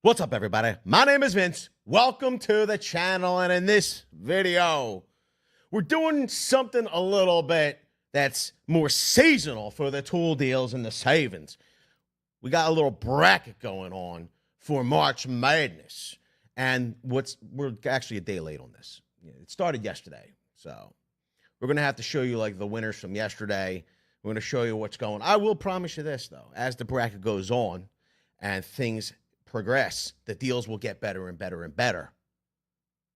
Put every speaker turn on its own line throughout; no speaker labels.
What's up, everybody? My name is Vince. Welcome to the channel, and in this video, we're doing something a little bit that's more seasonal for the tool deals and the savings. We got a little bracket going on for March Madness, and we're actually a day late on this. It started yesterday, so we're gonna have to show you like the winners from yesterday. We're gonna show you what's going on. I will promise you this though, as the bracket goes on and things progress, the deals will get better and better and better.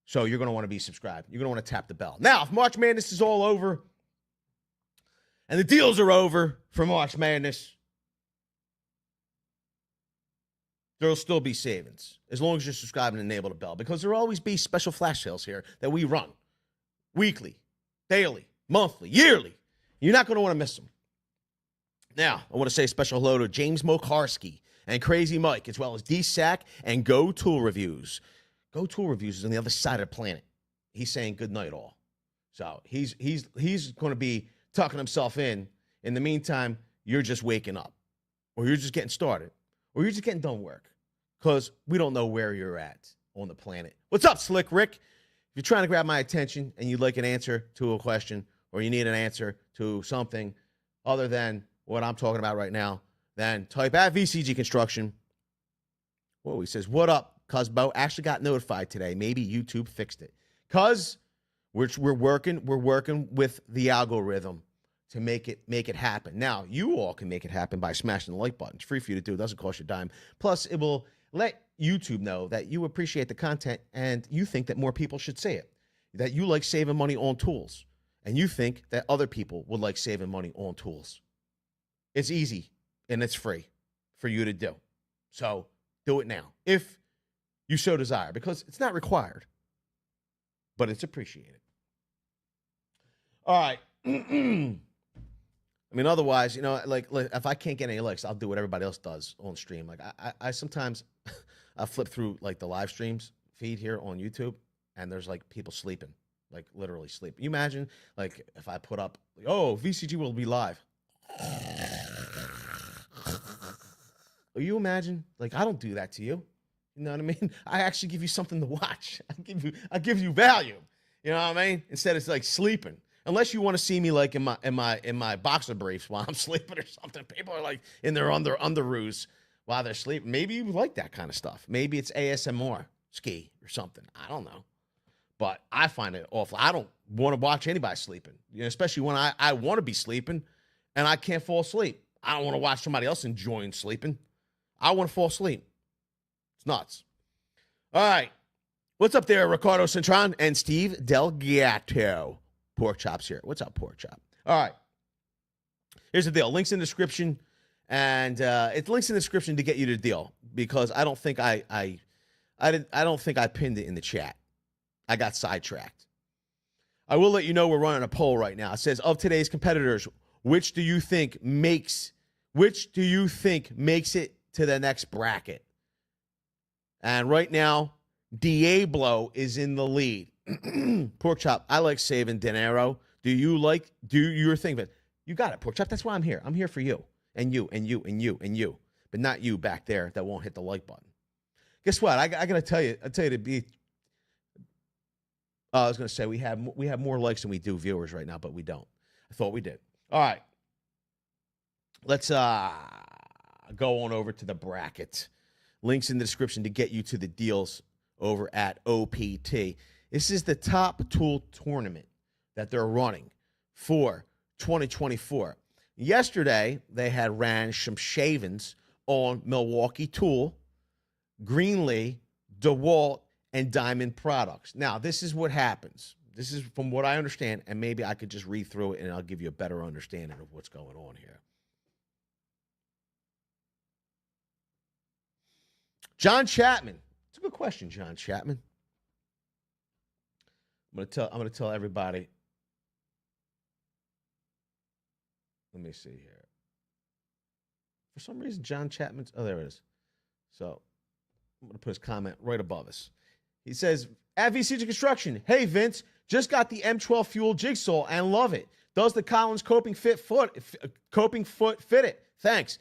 So you're going to want to be subscribed. You're going to want to tap the bell. Now, if March Madness is all over and the deals are over for March Madness, there'll still be savings as long as you're subscribed and enable the bell, because there'll always be special flash sales here that we run weekly, daily, monthly, yearly. You're not going to want to miss them. Now, I want to say a special hello to James Mokarski and Crazy Mike, as well as D-Sack and Go Tool Reviews. Go Tool Reviews is on the other side of the planet. He's saying good night all. So he's going to be tucking himself in. In the meantime, you're just waking up, or you're just getting started, or you're just getting done work, because we don't know where you're at on the planet. What's up, Slick Rick? If you're trying to grab my attention and you'd like an answer to a question, or you need an answer to something other than what I'm talking about right now, then type at VCG Construction. Whoa, he says, what up, Cuzbo? Actually got notified today. Maybe YouTube fixed it. Cuz we're working with the algorithm to make it happen. Now, you all can make it happen by smashing the like button. It's free for you to do. It doesn't cost you a dime. Plus, it will let YouTube know that you appreciate the content and you think that more people should see it, that you like saving money on tools, and you think that other people would like saving money on tools. It's easy. And it's free for you to do. So do it now, if you so desire, because it's not required, but it's appreciated. All right. I mean, otherwise, you know, like if I can't get any likes, I'll do what everybody else does on stream. Like I sometimes I flip through like the live streams feed here on YouTube, and there's like people sleeping, like literally sleeping. You imagine like if I put up, like, oh, VCG will be live. You imagine? Like, I don't do that to you. You know what I mean? I actually give you something to watch. I give you value. You know what I mean? Instead of like sleeping. Unless you want to see me like in my boxer briefs while I'm sleeping or something. People are like in their underoos while they're sleeping. Maybe you like that kind of stuff. Maybe it's ASMR ski or something. I don't know. But I find it awful. I don't want to watch anybody sleeping. You know, especially when I want to be sleeping and I can't fall asleep. I don't want to watch somebody else enjoying sleeping. I want to fall asleep. It's nuts. All right. What's up there, Ricardo Cintron and Steve Delgato? Pork Chop's here. What's up, Pork Chop? All right. Here's the deal. Links in the description. And it's links in the description to get you the deal, because I don't think I don't think I pinned it in the chat. I got sidetracked. I will let you know we're running a poll right now. It says, of today's competitors, which do you think makes it to the next bracket? And right now, Diablo is in the lead. Pork Chop, I like saving dinero. Do your thing, but you got it, Pork Chop. That's why I'm here. I'm here for you and you and you and you and you, but not you back there that won't hit the like button. Guess what? I gotta tell you. To be. I was gonna say we have more likes than we do viewers right now, but we don't. I thought we did. All right. Let's go on over to the bracket. Links in the description to get you to the deals over at OPT. This is the top tool tournament that they're running for 2024. Yesterday, they had ran some shavings on Milwaukee Tool, Greenlee, DeWalt, and Diamond Products. Now, this is what happens. This is from what I understand, and maybe I could just read through it and I'll give you a better understanding of what's going on here. John Chapman. It's a good question, John Chapman. I'm gonna tell everybody. Let me see here. For some reason, John Chapman's, oh, there it is. So I'm gonna put his comment right above us. He says, at VCG Construction, hey Vince, just got the M12 fuel jigsaw and love it. Does the Collins coping foot fit it? Thanks.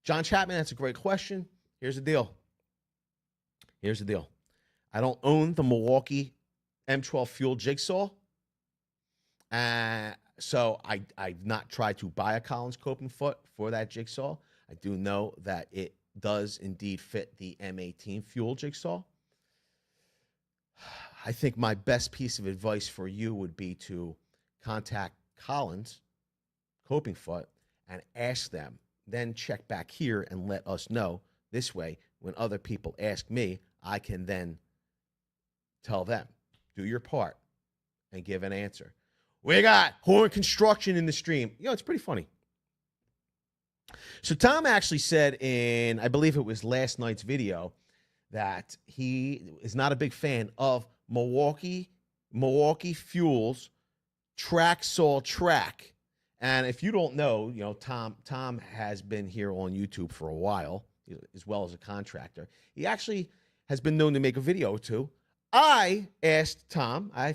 John Chapman, that's a great question. Here's the deal. Here's the deal. I don't own the Milwaukee M12 Fuel jigsaw. So I've not tried to buy a Collins coping foot for that jigsaw. I do know that it does indeed fit the M18 Fuel jigsaw. I think my best piece of advice for you would be to contact Collins coping foot and ask them, then check back here and let us know. This way, when other people ask me, I can then tell them, do your part and give an answer. We got Horn Construction in the stream. You know, it's pretty funny. So Tom actually said in, I believe it was last night's video, that he is not a big fan of Milwaukee Fuel's track saw track. And if you don't know, you know, Tom has been here on YouTube for a while, as well as a contractor. He actually has been known to make a video or two. I asked Tom, I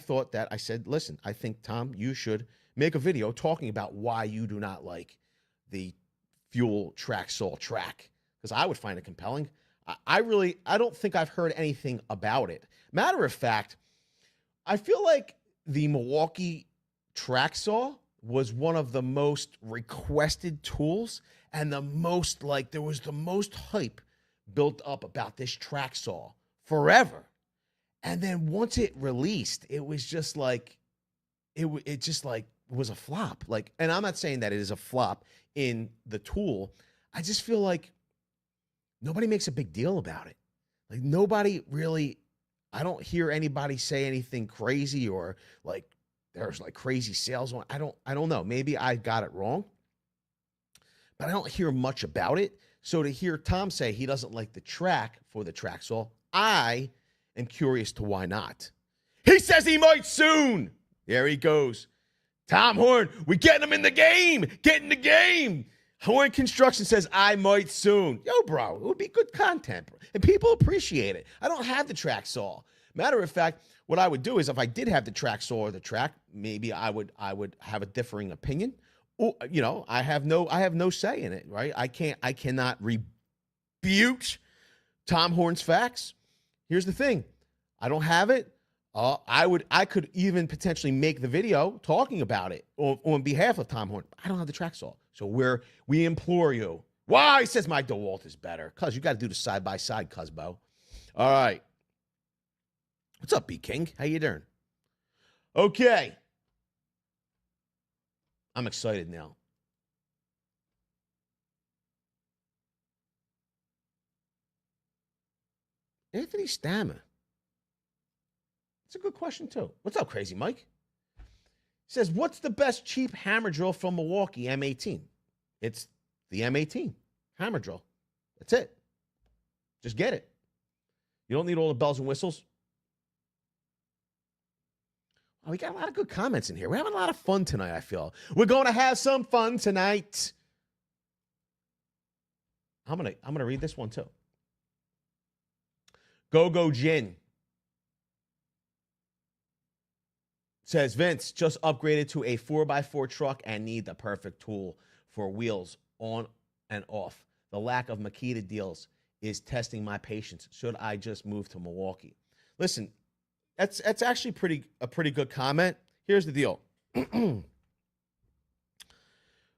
said, listen, I think, Tom, you should make a video talking about why you do not like the Fuel track saw track, because I would find it compelling. I don't think I've heard anything about it. Matter of fact, I feel like the Milwaukee track saw was one of the most requested tools, and there was the most hype built up about this track saw forever. And then once it released, it was just like, it was a flop. Like, and I'm not saying that it is a flop in the tool. I just feel like nobody makes a big deal about it. Like, nobody really, I don't hear anybody say anything crazy or like there's like crazy sales on. I don't know. Maybe I got it wrong, but I don't hear much about it. So to hear Tom say he doesn't like the track for the track saw, I am curious to why not. He says he might soon. There he goes. Tom Horn, we getting him in the game. Get in the game. Horn Construction says, I might soon. Yo, bro, it would be good content. And people appreciate it. I don't have the track saw. Matter of fact, what I would do is if I did have the track saw or the track, maybe I would have a differing opinion. Or, you know, I have no say in it, right? I cannot rebuke Tom Horn's facts. Here's the thing. I don't have it. I could even potentially make the video talking about it on behalf of Tom Horn. I don't have the track saw. So we implore you. Why? He says my DeWalt is better. Cuz you got to do the side-by-side, Cuzbo. All right. What's up, B-King? How you doing? Okay. I'm excited now. Anthony Stammer. It's a good question, too. What's up, Crazy Mike? He says, what's the best cheap hammer drill from Milwaukee M18? It's the M18 hammer drill. That's it. Just get it. You don't need all the bells and whistles. Oh, we got a lot of good comments in here. We're having a lot of fun tonight, I feel. We're going to have some fun tonight. I'm gonna read this one, too. Go Gin says, Vince just upgraded to a 4x4 truck and need the perfect tool for wheels on and off. The lack of Makita deals is testing my patience. Should I just move to Milwaukee? Listen, that's actually a pretty good comment. Here's the deal.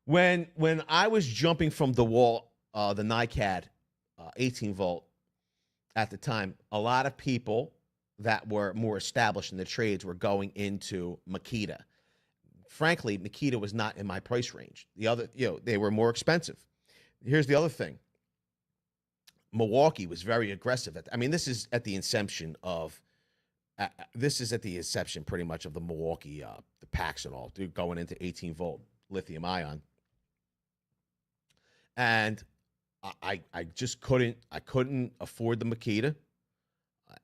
When I was jumping from the wall, the NiCad 18 volt at the time, a lot of people that were more established in the trades were going into Makita. Frankly, Makita was not in my price range. The other, they were more expensive. Here's the other thing. Milwaukee was very aggressive. This is at the inception pretty much of the Milwaukee, the packs and all, dude, going into 18 volt lithium ion. And I just couldn't afford the Makita,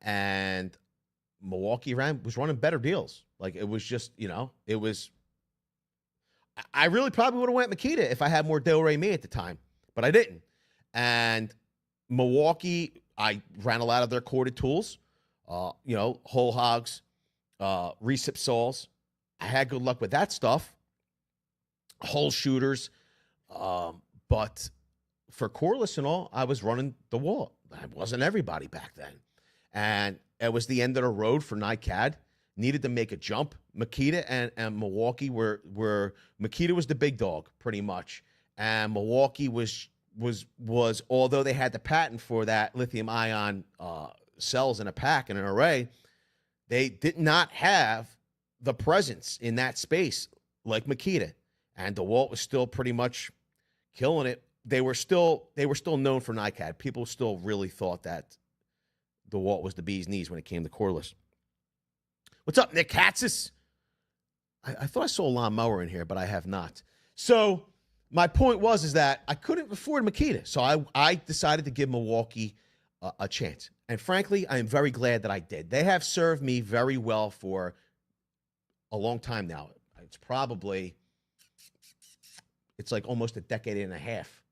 and Milwaukee was running better deals. Like, it was just, I really probably would have went Makita if I had more Del Rey me at the time, but I didn't. And Milwaukee, I ran a lot of their corded tools, whole hogs, recip saws. I had good luck with that stuff, hole shooters. But for cordless and all, I was running the wall. I wasn't everybody back then. and it was the end of the road for NICAD. Needed to make a jump. Makita and Milwaukee were Makita was the big dog pretty much, and Milwaukee was although they had the patent for that lithium ion cells in a pack and an array, they did not have the presence in that space like Makita, and DeWalt was still pretty much killing it. They were still known for NICAD. People still really thought that DeWalt was the bee's knees when it came to cordless. What's up, Nick Katzis? I thought I saw a lawnmower in here, but I have not. So my point is that I couldn't afford Makita, so I decided to give Milwaukee a chance. And frankly, I am very glad that I did. They have served me very well for a long time now. It's like almost a decade and a half,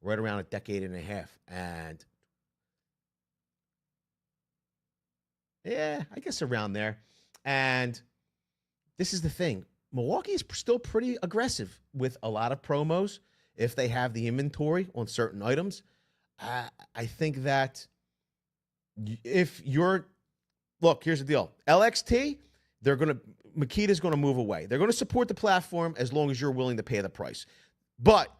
right around a decade and a half. And yeah, I guess around there. And this is the thing. Milwaukee is still pretty aggressive with a lot of promos if they have the inventory on certain items. I think that if you're, look, here's the deal. LXT, Makita's going to move away. They're going to support the platform as long as you're willing to pay the price. But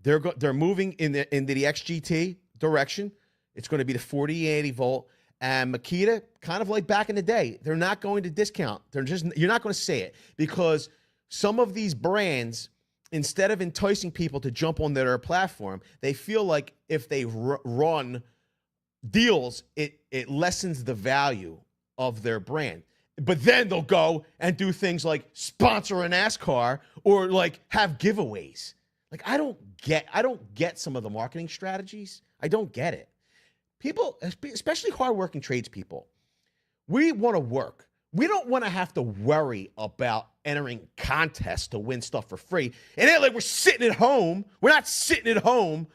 they're moving into the XGT direction. It's going to be the 4080 volt. And Makita, kind of like back in the day, they're not going to discount. You're not going to say it, because some of these brands, instead of enticing people to jump on their platform, they feel like if they run deals, it lessens the value of their brand. But then they'll go and do things like sponsor a NASCAR or like have giveaways. Like I don't get some of the marketing strategies. I don't get it. People, especially hardworking tradespeople, we want to work. We don't want to have to worry about entering contests to win stuff for free. And then, like, we're sitting at home. We're not sitting at home,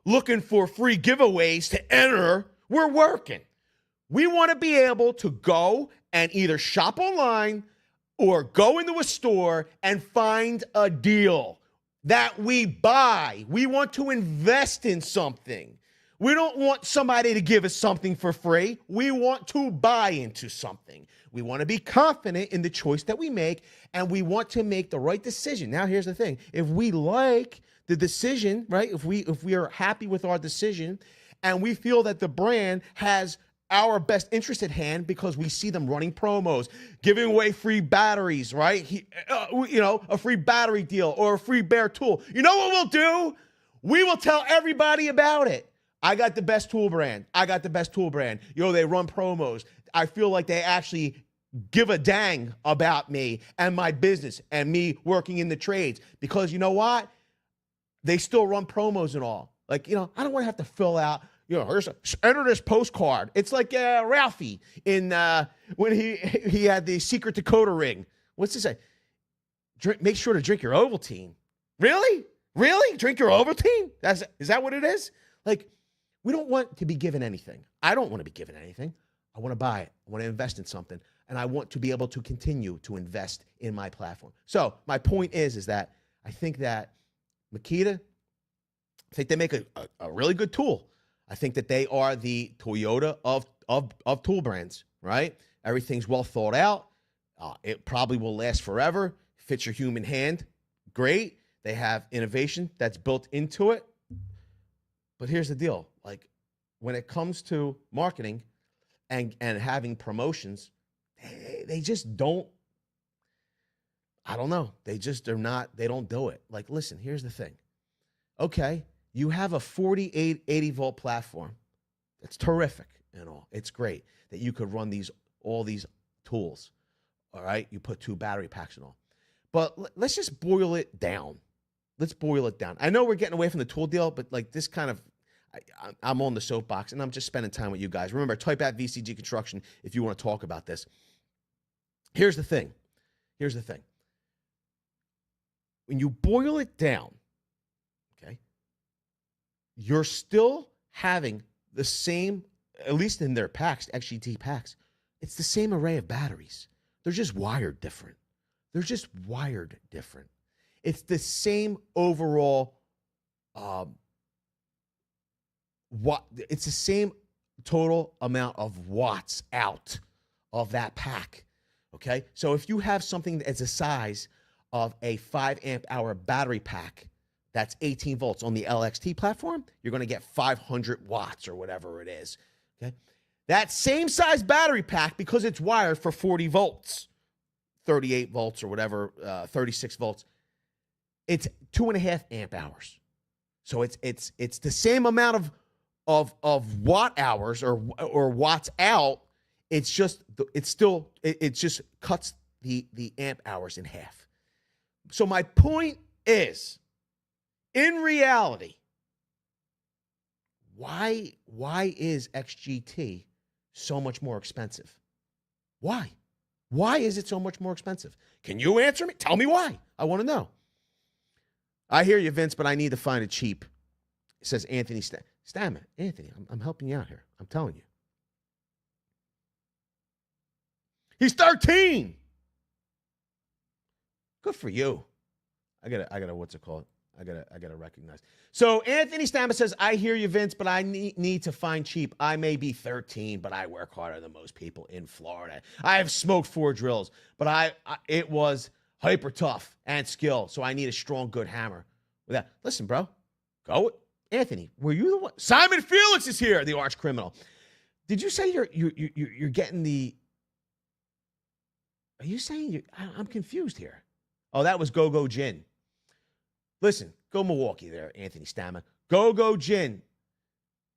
looking for free giveaways to enter. We're working. We want to be able to go and either shop online or go into a store and find a deal that we buy. We want to invest in something. We don't want somebody to give us something for free. We want to buy into something. We want to be confident in the choice that we make, and we want to make the right decision. Now, here's the thing. If we like the decision, right, if we are happy with our decision and we feel that the brand has our best interest at hand because we see them running promos, giving away free batteries, right, a free battery deal or a free bare tool, you know what we'll do? We will tell everybody about it. I got the best tool brand. They run promos. I feel like they actually give a dang about me and my business and me working in the trades, because you know what? They still run promos and all. Like, I don't want to have to fill out, enter this postcard. It's like Ralphie in when he had the secret Dakota ring. What's this say? Make sure to drink your Ovaltine. Really? Drink your Ovaltine? Is that what it is? Like, we don't want to be given anything. I don't want to be given anything. I want to buy it. I want to invest in something. And I want to be able to continue to invest in my platform. So my point is that I think that Makita, I think they make a really good tool. I think that they are the Toyota of tool brands, right? Everything's well thought out. It probably will last forever. Fits your human hand. Great. They have innovation that's built into it. But here's the deal. Like, when it comes to marketing and having promotions, they just don't, I don't know. They don't do it. Like, listen, here's the thing. Okay, you have a 4880 volt platform. It's terrific and all. It's great that you could run all these tools. All right, you put 2 battery packs and all. But let's just boil it down. I know we're getting away from the tool deal, but like this kind of, I'm on the soapbox and I'm just spending time with you guys. Remember, type at VCG Construction if you want to talk about this. Here's the thing. When you boil it down, okay, you're still having the same, at least in their packs, XGT packs, it's the same array of batteries. They're just wired different. It's the same overall, it's the same total amount of watts out of that pack. Okay, so if you have something that's the size of a 5 amp hour battery pack that's 18 volts on the LXT platform, you're going to get 500 watts or whatever it is. Okay, that same size battery pack, because it's wired for 40 volts, 38 volts or whatever, 36 volts, it's 2.5 amp hours. So it's the same amount of watt hours or watts out. It just cuts the amp hours in half. So my point is, in reality, why is XGT so much more expensive? Why? Why is it so much more expensive? Can you answer me? Tell me why. I want to know. I hear you, Vince, but I need to find it cheap. It says Anthony Stammer. Anthony, I'm helping you out here. I'm telling you. He's 13. Good for you. I gotta what's it called? I gotta recognize. So Anthony Stammer says, I hear you, Vince, but I need to find cheap. I may be 13, but I work harder than most people in Florida. I have smoked 4 drills, but it was hyper tough and skill. So I need a strong, good hammer. With that, listen, bro, go. Anthony, were you the one? Simon Felix is here, the arch criminal. Did you say you're getting the? Are you saying I'm confused here? Oh, that was Go Gin. Listen, go Milwaukee there, Anthony Stammer. Go Gin.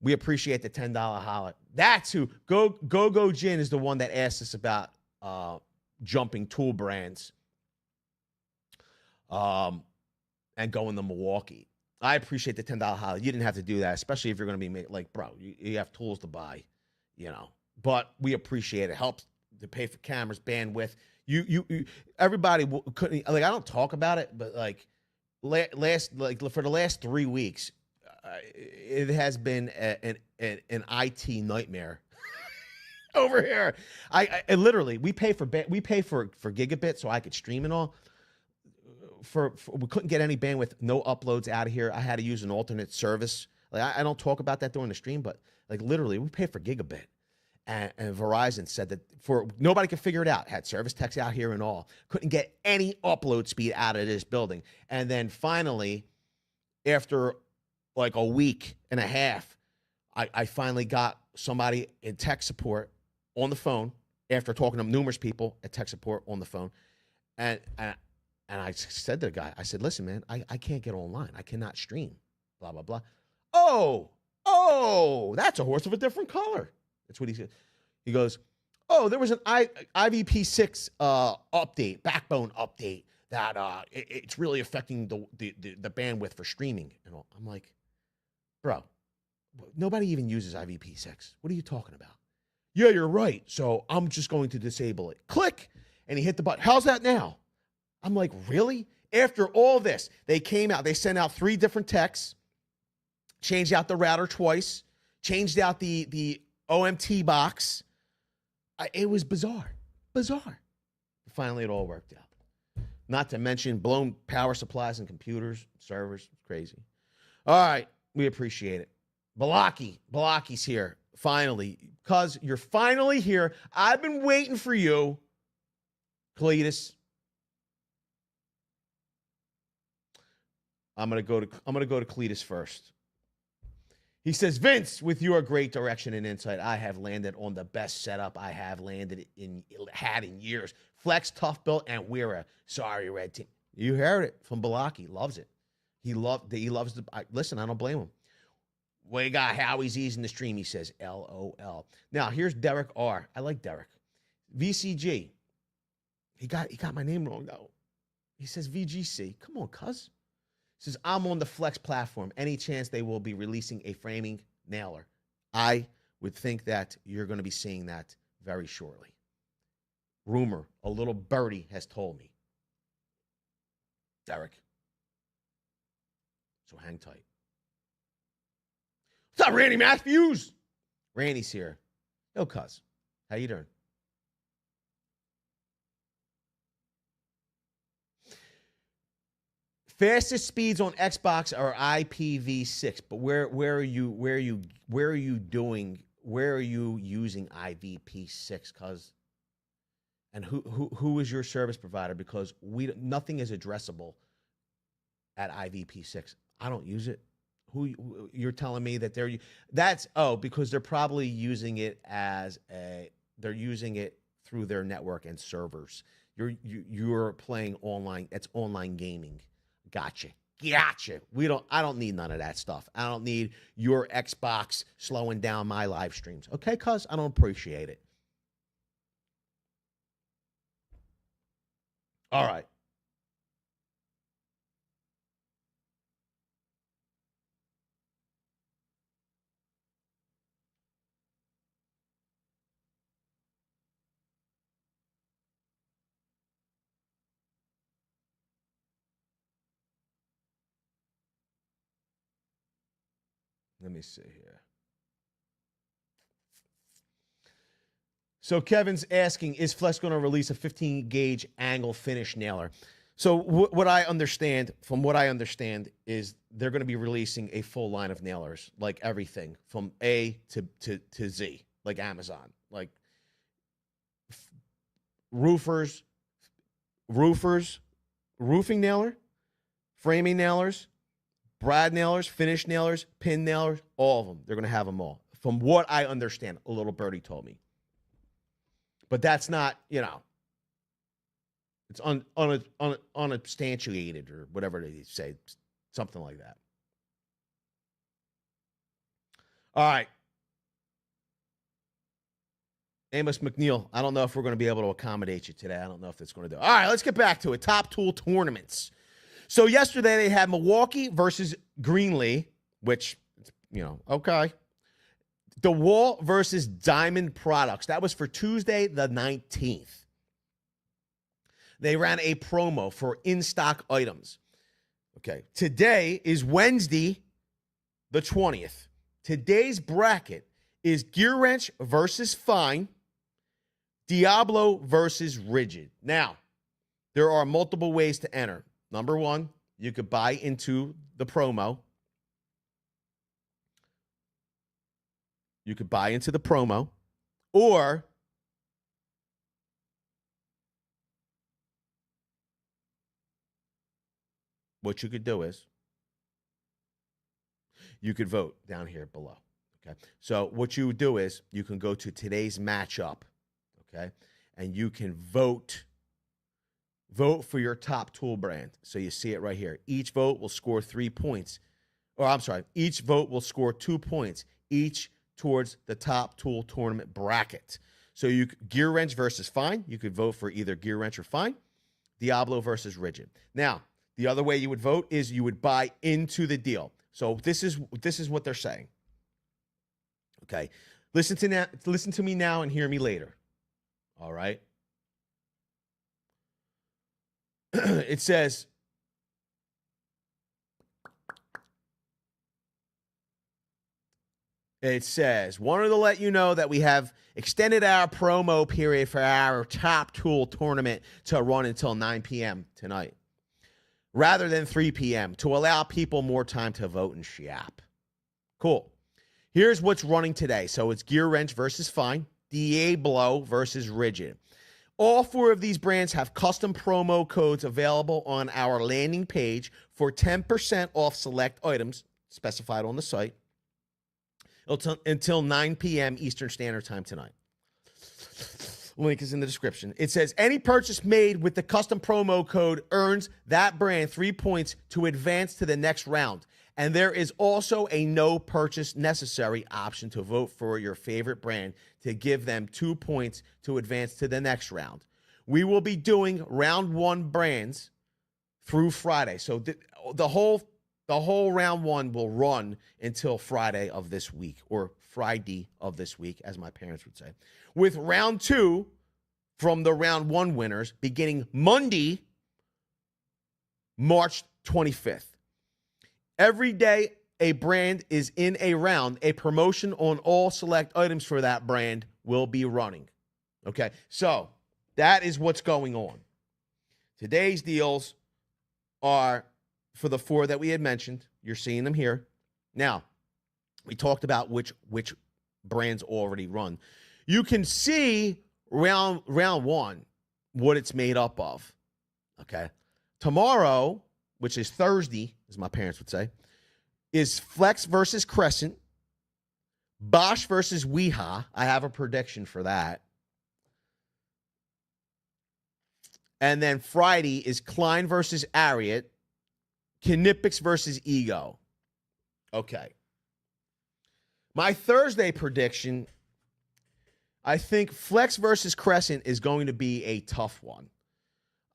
We appreciate the $10 holler. That's who. Go Gin is the one that asked us about jumping tool brands and going to Milwaukee. I appreciate the $10 holler. You didn't have to do that, especially if you're going to be like, bro, you have tools to buy, you know. But we appreciate it. Helps to pay for cameras, bandwidth. You everybody couldn't, like, I don't talk about it, but like for the last 3 weeks, it has been an IT nightmare over here. I literally we pay for gigabit so I could stream and all. We couldn't get any bandwidth, no uploads out of here. I had to use an alternate service. Like I don't talk about that during the stream, but like literally we pay for gigabit. And Verizon said that nobody could figure it out. Had service techs out here and all. Couldn't get any upload speed out of this building. And then finally, after like a week and a half, I finally got somebody in tech support on the phone after talking to numerous people at tech support on the phone. And I said to the guy, I said, listen, man, I can't get online. I cannot stream, blah, blah, blah. Oh, that's a horse of a different color. That's what he said. He goes, oh, there was an IVP6 update, backbone update that it's really affecting the bandwidth for streaming. And all. I'm like, bro, nobody even uses IVP6. What are you talking about? Yeah, you're right. So I'm just going to disable it. Click. And he hit the button. How's that now? I'm like, really? After all this, they came out. They sent out 3 different techs, changed out the router twice, changed out the OMT box. It was bizarre. Finally, it all worked out. Not to mention blown power supplies and computers, servers. Crazy. All right. We appreciate it. Balaki's here. Finally. Because you're finally here. I've been waiting for you. Cletus. I'm gonna go to Cletus first. He says, Vince, with your great direction and insight, I have landed on the best setup I have had in years. Flex, Tough Built, and Weira. Sorry, Red Team. You heard it from Balaki. Loves it. He loves the. Listen, I don't blame him. We got Howie's easing the stream. He says, LOL. Now here's Derek R. I like Derek. VCG. He got my name wrong though. He says VGC. Come on, cuz. Says, I'm on the Flex platform. Any chance they will be releasing a framing nailer? I would think that you're going to be seeing that very shortly. Rumor, a little birdie has told me. Derek. So hang tight. What's up, Randy Matthews? Randy's here. Yo, cuz. How you doing? Fastest speeds on Xbox are IPv6, but where are you doing? where are you using IVP6? And who is your service provider? Because nothing is addressable at IVP6. I don't use it. You're telling me that because they're probably using it they're using it through their network and servers. You're playing online. It's online gaming. Gotcha. I don't need none of that stuff. I don't need your Xbox slowing down my live streams. Okay, cuz I don't appreciate it. All right. Let me see here. So Kevin's asking, is Flex going to release a 15-gauge angle finish nailer? So what I understand, is they're going to be releasing a full line of nailers, like everything from A to Z, like Amazon, like roofing nailer, framing nailers, brad nailers, finish nailers, pin nailers, all of them. They're going to have them all. From what I understand, a little birdie told me. But that's not, it's unsubstantiated or whatever they say, something like that. All right. Amos McNeil, I don't know if we're going to be able to accommodate you today. I don't know if that's going to do. All right, let's get back to it. Top Tool tournaments. So yesterday they had Milwaukee versus Greenlee, which, okay. DeWalt versus Diamond Products. That was for Tuesday the 19th. They ran a promo for in-stock items. Okay. Today is Wednesday the 20th. Today's bracket is Gearwrench versus Fein, Diablo versus Ridgid. Now, there are multiple ways to enter. Number one, you could buy into the promo. Or what you could do is you could vote down here below. Okay. So what you would do is you can go to today's matchup. Okay. And you can vote for your top tool brand. So you see it right here. Each vote will score 3 points. Each vote will score 2 points, each towards the top tool tournament bracket. So Gearwrench versus Fein, you could vote for either Gearwrench or Fein. Diablo versus Ridgid. Now, the other way you would vote is you would buy into the deal. So this is what they're saying. Okay. Listen to me now and hear me later. All right. It says, wanted to let you know that we have extended our promo period for our top tool tournament to run until 9 p.m. tonight, rather than 3 p.m. to allow people more time to vote and shop. Cool. Here's what's running today. So it's Gearwrench versus Fein, Diablo versus Ridgid. All 4 of these brands have custom promo codes available on our landing page for 10% off select items specified on the site until 9 p.m. Eastern Standard Time tonight. Link is in the description. It says, any purchase made with the custom promo code earns that brand 3 points to advance to the next round. And there is also a no purchase necessary option to vote for your favorite brand to give them 2 points to advance to the next round. We will be doing round 1 brands through Friday. So the whole round 1 will run until Friday of this week, or Friday of this week, as my parents would say. With round 2 from the round 1 winners beginning Monday, March 25th. Every day a brand is in a round, a promotion on all select items for that brand will be running. Okay, so that is what's going on. Today's deals are for the 4 that we had mentioned. You're seeing them here. Now, we talked about which brands already run. You can see round one what it's made up of. Okay. Tomorrow, which is Thursday, as my parents would say, is Flex versus Crescent, Bosch versus Weha. I have a prediction for that. And then Friday is Klein versus Ariat, Knipex versus Ego. Okay. My Thursday prediction, I think Flex versus Crescent is going to be a tough one.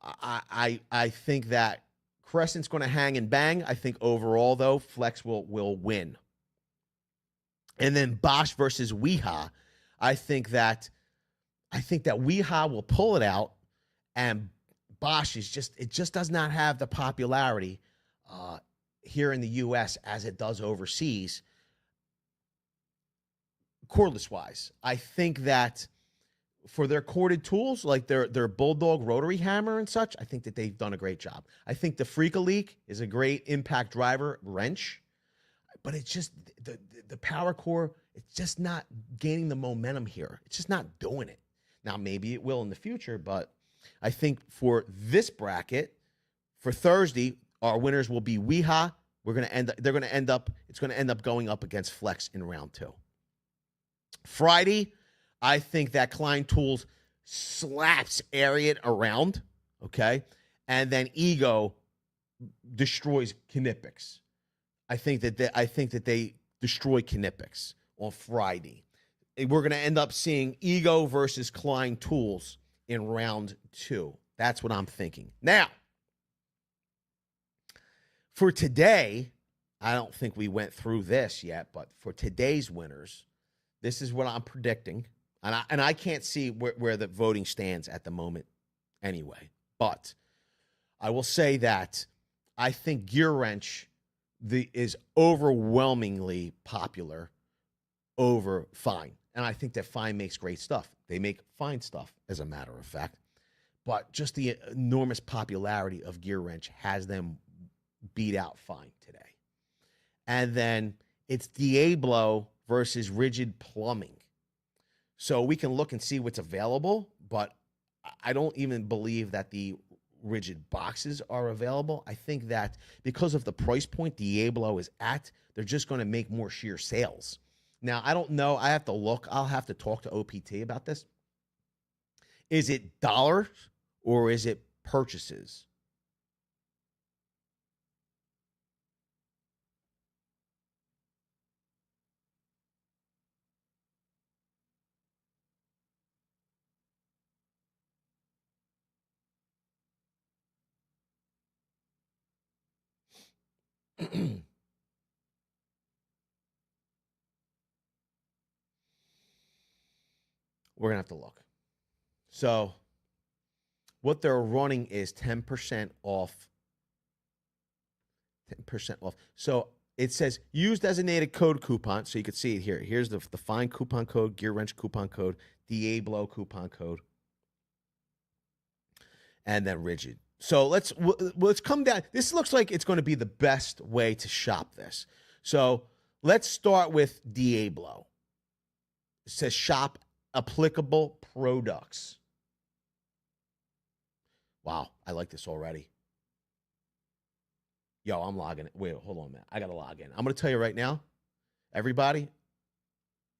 I think that Crescent's going to hang and bang. I think overall, though, Flex will win. And then Bosch versus Weha, I think that Weha will pull it out, and Bosch just does not have the popularity here in the U.S. as it does overseas, cordless-wise. I think that for their corded tools, like their Bulldog rotary hammer and such, I think that they've done a great job. I think the Freakaleak is a great impact driver wrench, but it's just the Power Core, it's just not gaining the momentum here. It's just not doing it. Now, maybe it will in the future, but I think for this bracket, for Thursday, our winners will be Weha. It's going to end up going up against Flex in round 2. Friday, I think that Klein Tools slaps Ariat around, okay? And then Ego destroys Knipex. I think that they destroy Knipex on Friday. We're going to end up seeing Ego versus Klein Tools in round 2. That's what I'm thinking. Now, for today, I don't think we went through this yet, but for today's winners, this is what I'm predicting. And I can't see where the voting stands at the moment anyway. But I will say that I think Gearwrench is overwhelmingly popular over Fein. And I think that Fein makes great stuff. They make fine stuff, as a matter of fact. But just the enormous popularity of Gearwrench has them beat out Fein today. And then it's Diablo versus Ridgid Plumbing. So we can look and see what's available, but I don't even believe that the Ridgid boxes are available. I think that because of the price point Diablo is at, they're just going to make more sheer sales. Now, I don't know. I have to look. I'll have to talk to OPT about this. Is it dollars or is it purchases? We're going to have to look. So what they're running is 10% off. 10% off. So it says use designated code coupon. So you can see it here. Here's the Fein coupon code, Gearwrench coupon code, Diablo coupon code, and then Ridgid. So let's come down. This looks like it's going to be the best way to shop this. So let's start with Diablo. It says shop applicable products. Wow, I like this already. Yo, I'm logging it. Wait, hold on a minute. I got to log in. I'm going to tell you right now, everybody,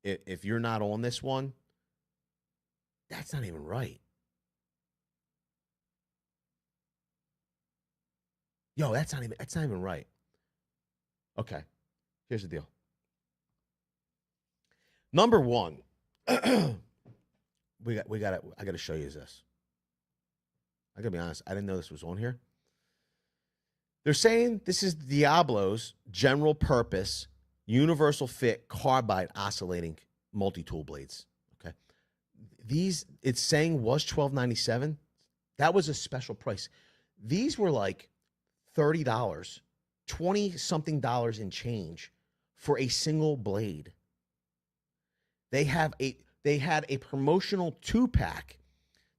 if you're not on this one, that's not even right. Yo, that's not even right. Okay. Here's the deal. Number one, I got to show you this. I got to be honest, I didn't know this was on here. They're saying this is Diablo's general purpose, universal fit, carbide oscillating multi-tool blades. Okay. These, it's saying was $12.97. That was a special price. These were like $30, 20-something dollars in change for a single blade. They had a promotional 2-pack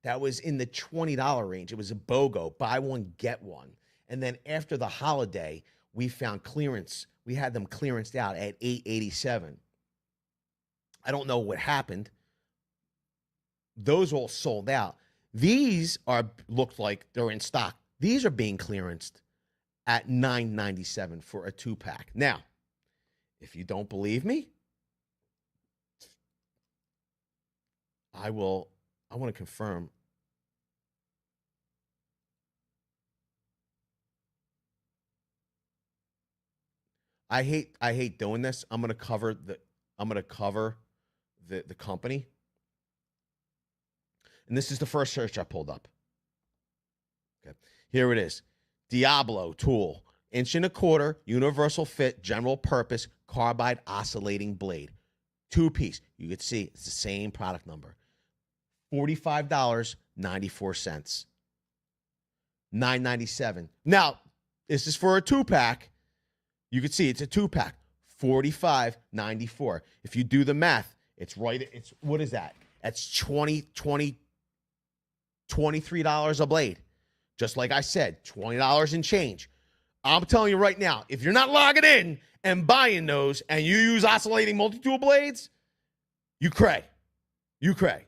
that was in the $20 range. It was a BOGO, buy one, get one. And then after the holiday, we found clearance. We had them clearanced out at $887. I don't know what happened. Those all sold out. These looked like they're in stock. These are being clearanced at $9.97 for a 2-pack. Now, if you don't believe me, I want to confirm. I hate doing this. I'm gonna cover the company. And this is the first search I pulled up. Okay. Here it is. Diablo tool. 1 1/4 universal fit, general purpose, carbide oscillating blade. 2-piece. You can see it's the same product number. $45.94. $9.97. Now, this is for a 2-pack. You can see it's a 2-pack. $45.94. If you do the math, it's right. It's what is that? That's $23 a blade. Just like I said, $20 and change. I'm telling you right now, if you're not logging in and buying those and you use oscillating multi-tool blades, you cray. You cray.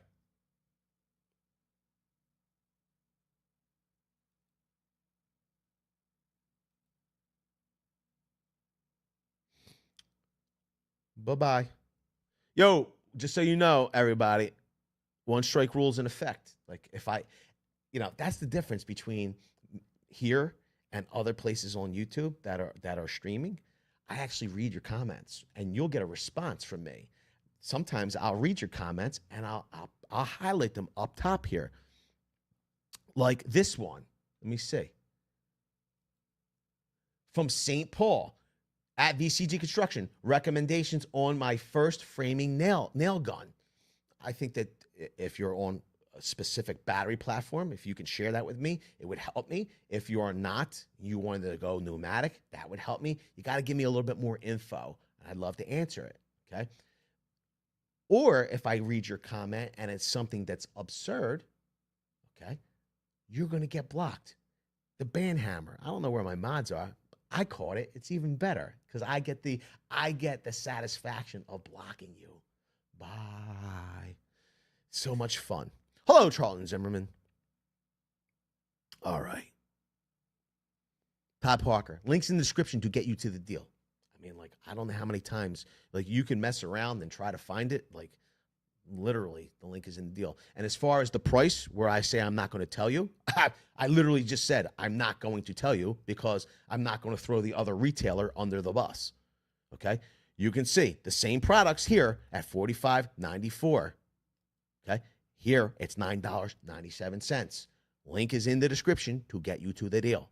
Bye-bye. Yo, just so you know, everybody, 1 strike rule's in effect. Like if that's the difference between here and other places on YouTube that are streaming. I actually read your comments and you'll get a response from me. Sometimes I'll read your comments and I'll highlight them up top here. Like this one. Let me see. From St. Paul at VCG Construction, recommendations on my first framing nail gun. I think that if you're on a specific battery platform, if you can share that with me, it would help me. If you are not, you wanted to go pneumatic, that would help me. You got to give me a little bit more info. I'd love to answer it, okay? Or if I read your comment and it's something that's absurd, okay, you're going to get blocked. The ban hammer. I don't know where my mods are. I caught it. It's even better because I get the satisfaction of blocking you. Bye. So much fun. Hello, Charlton Zimmerman. All right. Todd Parker. Links in the description to get you to the deal. I mean, like, I don't know how many times, like, you can mess around and try to find it. Like, literally, the link is in the deal. And as far as the price, where I say I'm not going to tell you, I literally just said I'm not going to tell you because I'm not going to throw the other retailer under the bus. Okay? You can see the same products here at $45.94. Okay? Here, it's $9.97. Link is in the description to get you to the deal.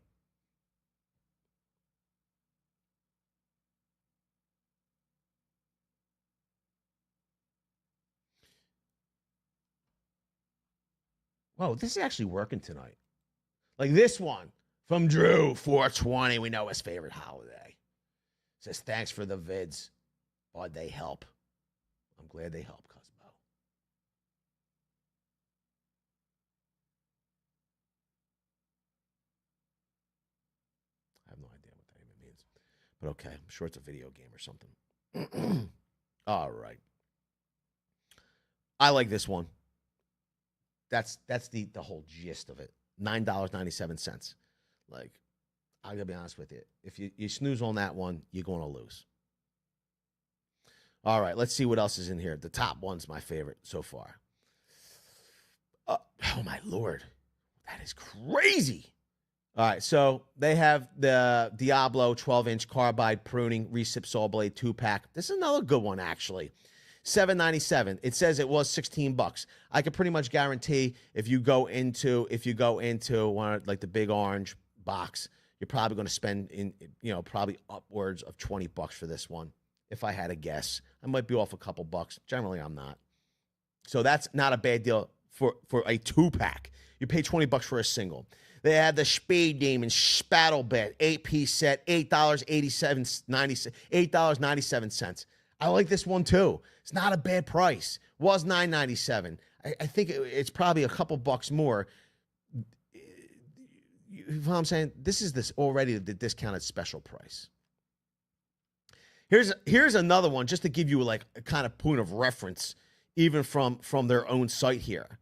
Whoa, this is actually working tonight. Like this one from Drew, 420. We know his favorite holiday. Says, thanks for the vids. Bud, they help. I'm glad they help, Cosmo. I have no idea what that even means. But okay, I'm sure it's a video game or something. All right. I like this one. That's the whole gist of it. $9.97. Like, I gotta be honest with you. If you snooze on that one, you're gonna lose. All right, let's see what else is in here. The top one's my favorite so far. Oh my Lord. That is crazy. All right, so they have the Diablo 12-inch carbide pruning recip saw blade 2-pack. This is another good one, actually. $7.97. It says it was $16. I could pretty much guarantee if you go into one like the big orange box, you're probably going to spend probably upwards of $20 for this one. If I had to guess, I might be off a couple bucks. Generally, I'm not. So that's not a bad deal for a 2-pack. You pay $20 for a single. They had the Spade Demon Spattle Bet 8-piece set, $8.97. I like this one too. It's not a bad price. It was $9.97. I think it's probably a couple bucks more. You know what I'm saying? This is already the discounted special price. Here's another one just to give you like a kind of point of reference, even from their own site here.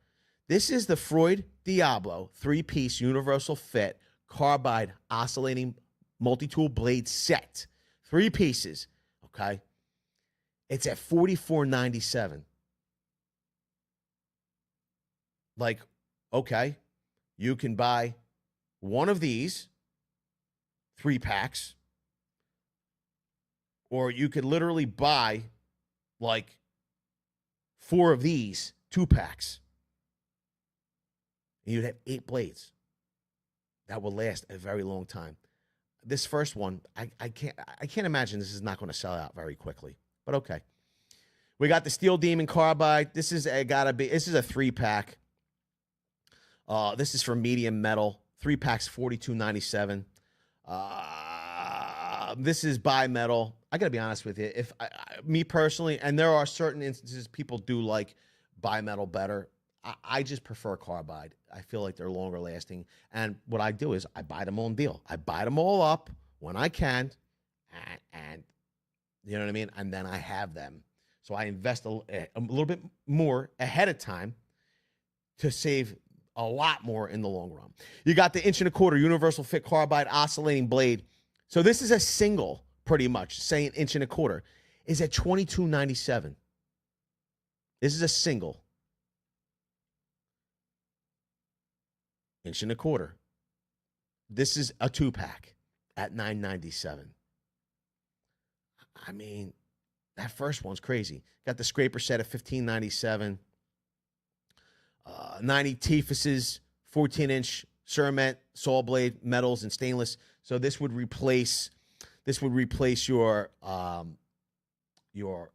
This is the Freud Diablo 3-piece universal fit carbide oscillating multi-tool blade set. 3 pieces, okay? It's at $44.97. Like, okay, you can buy one of these 3 packs, or you could literally buy like 4 of these 2 packs. And you'd have 8 blades. That will last a very long time. This first one, I can't imagine this is not going to sell out very quickly. But okay. We got the Steel Demon Carbide. This is a 3-pack. This is for medium metal. 3 packs, $42.97. This is bimetal. I got to be honest with you. If me personally, and there are certain instances people do like bimetal better. I just prefer carbide. I feel like they're longer lasting. And what I do is I buy them on deal. I buy them all up when I can, and you know what I mean? And then I have them. So I invest a little bit more ahead of time to save a lot more in the long run. You got the 1.25" universal fit carbide oscillating blade. So this is a single, pretty much, saying 1.25" is at $22.97. This is a single. 1.25". This is a 2-pack at $9.97. I mean, that first one's crazy. Got the scraper set at $15.97. 90 Tifuses, 14-inch cement, saw blade, metals, and stainless. So this would replace your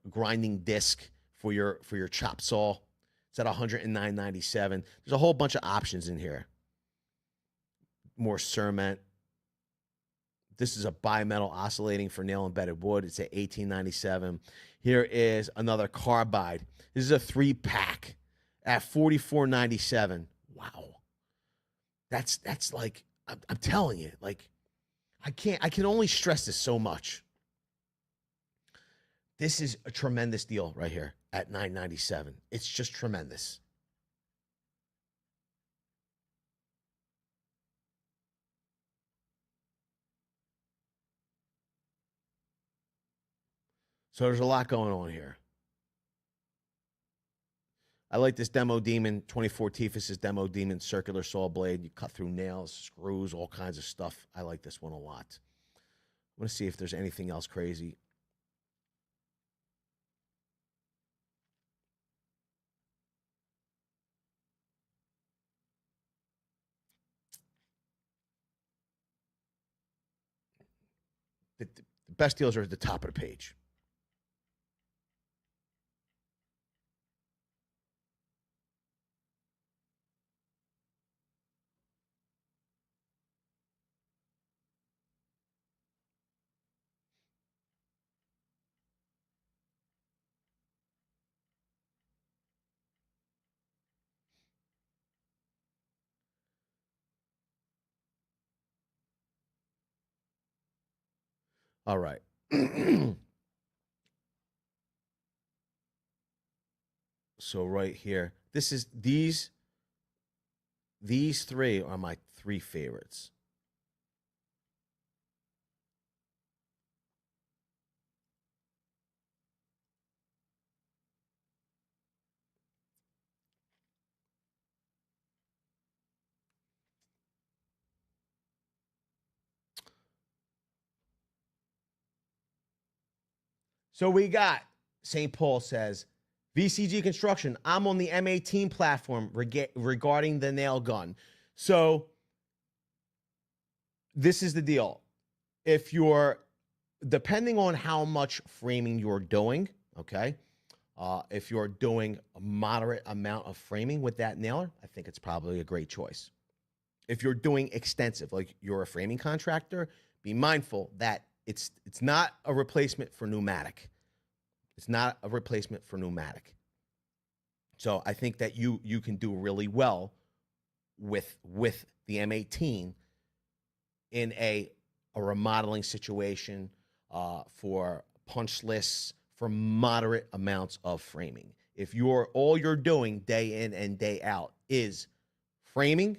grinding disc for your chop saw. It's at $109.97. There's a whole bunch of options in here. More cement. This is a bimetal oscillating for nail embedded wood. It's at $18.97. Here is another carbide. This is a 3-pack at $44.97. Wow. That's like, I'm telling you, like, I can only stress this so much. This is a tremendous deal right here at $9.97. It's just tremendous. So there's a lot going on here. I like this Demo Demon, 24 Tifuses Demo Demon circular saw blade. You cut through nails, screws, all kinds of stuff. I like this one a lot. I want to see if there's anything else crazy. The best deals are at the top of the page. All right. So right here, these 3 are my 3 favorites. So we got, St. Paul says, VCG Construction, I'm on the M18 platform regarding the nail gun. So this is the deal. If you're, depending on how much framing you're doing, okay, if you're doing a moderate amount of framing with that nailer, I think it's probably a great choice. If you're doing extensive, like you're a framing contractor, be mindful that it's not a replacement for pneumatic. It's not a replacement for pneumatic. So I think that you can do really well with the M18 in a remodeling situation for punchless for moderate amounts of framing. If all you're doing day in and day out is framing,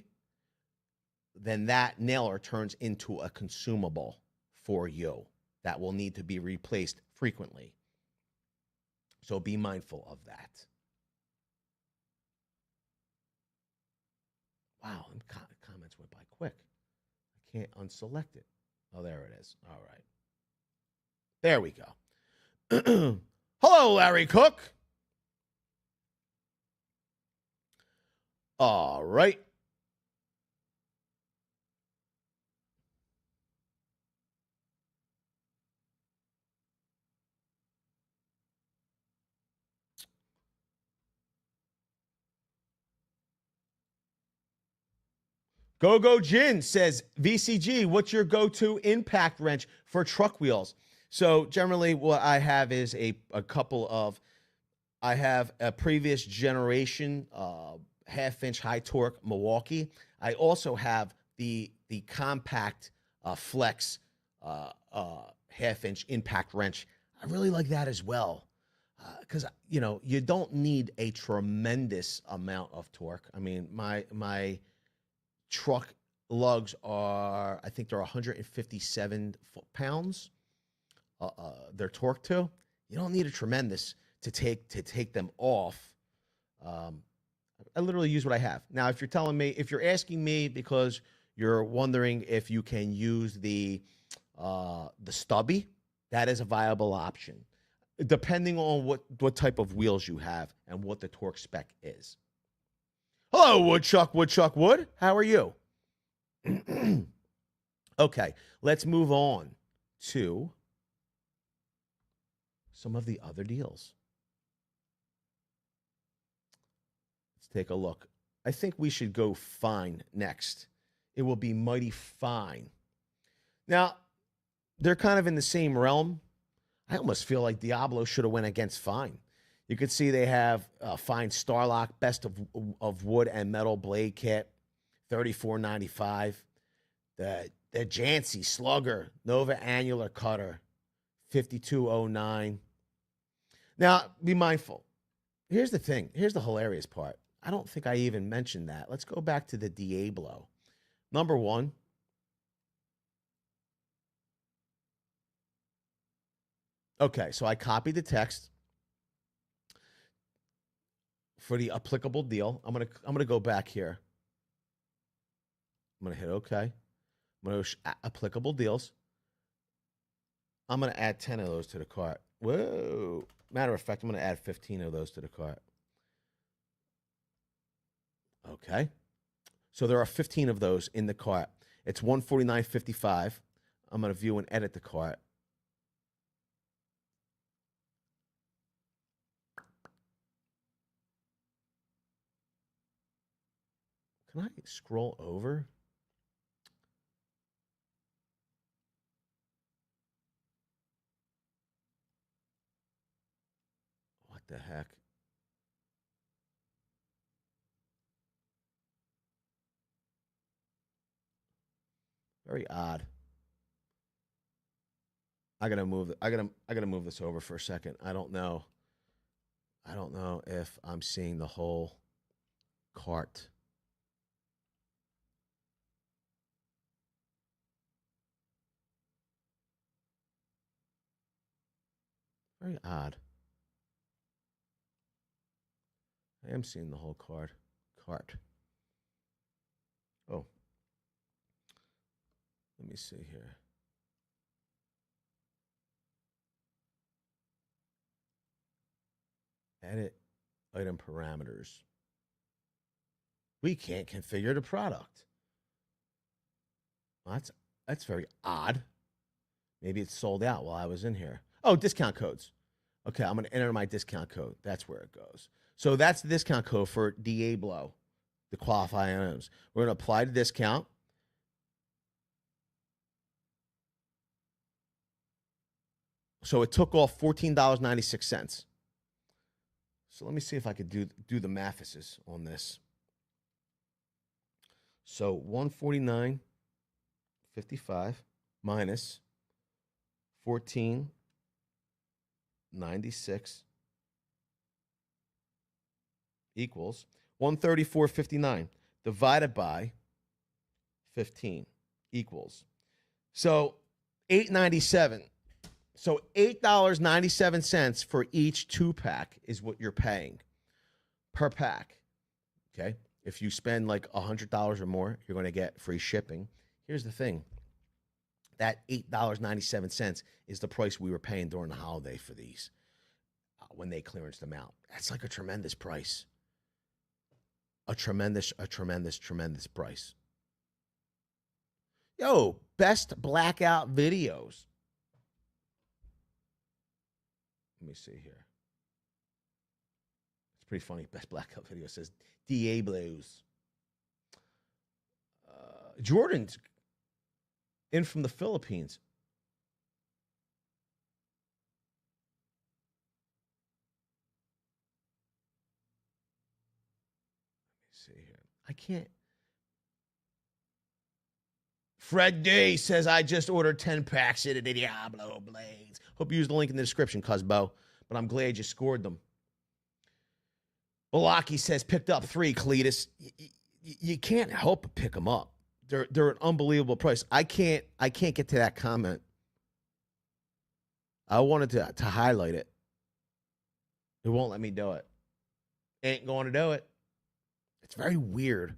then that nailer turns into a consumable for you that will need to be replaced frequently. So be mindful of that. Wow, comments went by quick. I can't unselect it. Oh, there it is. All right. There we go. Hello, Larry Cook. All right. Go Jin says, VCG, what's your go-to impact wrench for truck wheels? So generally what I have is a couple of, I have a previous generation half-inch high torque Milwaukee. I also have the compact flex half-inch impact wrench. I really like that as well because you don't need a tremendous amount of torque. I mean, my truck lugs are, I think they're 157 foot-pounds. They're torque to. You don't need a tremendous to take them off. I literally use what I have. Now, if you're asking me because you're wondering if you can use the stubby, that is a viable option, depending on what type of wheels you have and what the torque spec is. Hello, Woodchuck Wood. How are you? Okay, let's move on to some of the other deals. Let's take a look. I think we should go Fein next. It will be mighty fine. Now, they're kind of in the same realm. I almost feel like Diablo should have went against Fein. You could see they have Fein Starlock, best of wood and metal blade kit, $34.95. The Jancy Slugger Nova Annular Cutter, $52.09. Now, be mindful. Here's the thing. Here's the hilarious part. I don't think I even mentioned that. Let's go back to the Diablo. Number one. Okay, so I copied the text for the applicable deal. I'm gonna go back here. I'm gonna hit OK. I'm gonna go applicable deals. I'm gonna add 10 of those to the cart. Whoa! Matter of fact, I'm gonna add 15 of those to the cart. Okay. So there are 15 of those in the cart. It's $149.55. I'm gonna view and edit the cart. Can I scroll over? What the heck? Very odd. I gotta move this over for a second. I don't know if I'm seeing the whole cart. Very odd. I am seeing the whole cart. Oh. Let me see here. Edit item parameters. We can't configure the product. Well, that's very odd. Maybe it's sold out while I was in here. Oh, discount codes. Okay, I'm going to enter my discount code. That's where it goes. So that's the discount code for Diablo, the qualifying items. We're going to apply the discount. So it took off $14.96. So let me see if I could do the mathises on this. So $149.55 minus 14 96 equals 134.59 divided by 15 equals. So $8.97. So $8.97 for each 2-pack is what you're paying per pack. Okay? If you spend like $100 or more, you're going to get free shipping. Here's the thing. That $8.97 is the price we were paying during the holiday for these when they clearanced them out. That's like a tremendous price. A tremendous price. Yo, best blackout videos. Let me see here. It's pretty funny. Best blackout video says Diablos. Jordan's in from the Philippines. Let me see here. I can't. Fred D says, I just ordered 10 packs of the Diablo blades. Hope you use the link in the description, Cuzbo. But I'm glad you scored them. Balaki says, picked up 3, Cletus. You can't help but pick them up. They're an unbelievable price. I can't get to that comment. I wanted to highlight it. It won't let me do it. Ain't going to do it. It's very weird.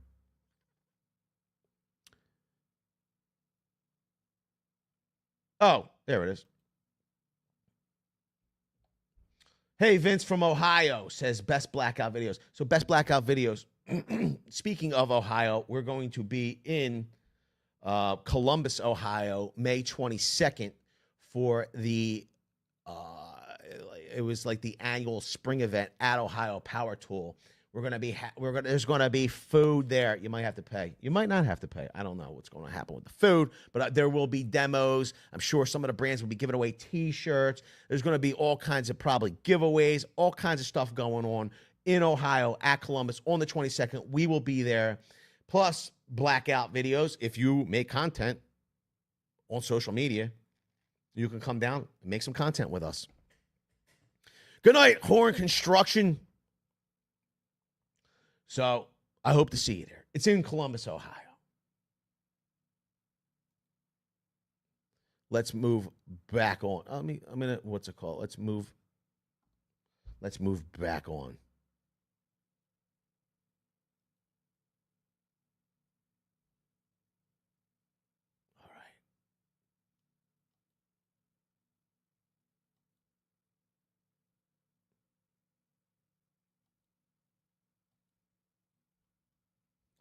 Oh, there it is. Hey, Vince from Ohio says best blackout videos. So best blackout videos. Speaking of Ohio, we're going to be in Columbus, Ohio, May 22nd for the, it was like the annual spring event at Ohio Power Tool. We're going to be, there's going to be food there. You might have to pay. You might not have to pay. I don't know what's going to happen with the food, but there will be demos. I'm sure some of the brands will be giving away T-shirts. There's going to be all kinds of probably giveaways, all kinds of stuff going on in Ohio at Columbus on the 22nd. We will be there. Plus blackout videos. If you make content on social media, you can come down and make some content with us. Good night, Horn Construction. So I hope to see you there. It's in Columbus, Ohio. Let's move back on. What's it called? Let's move back on. All right.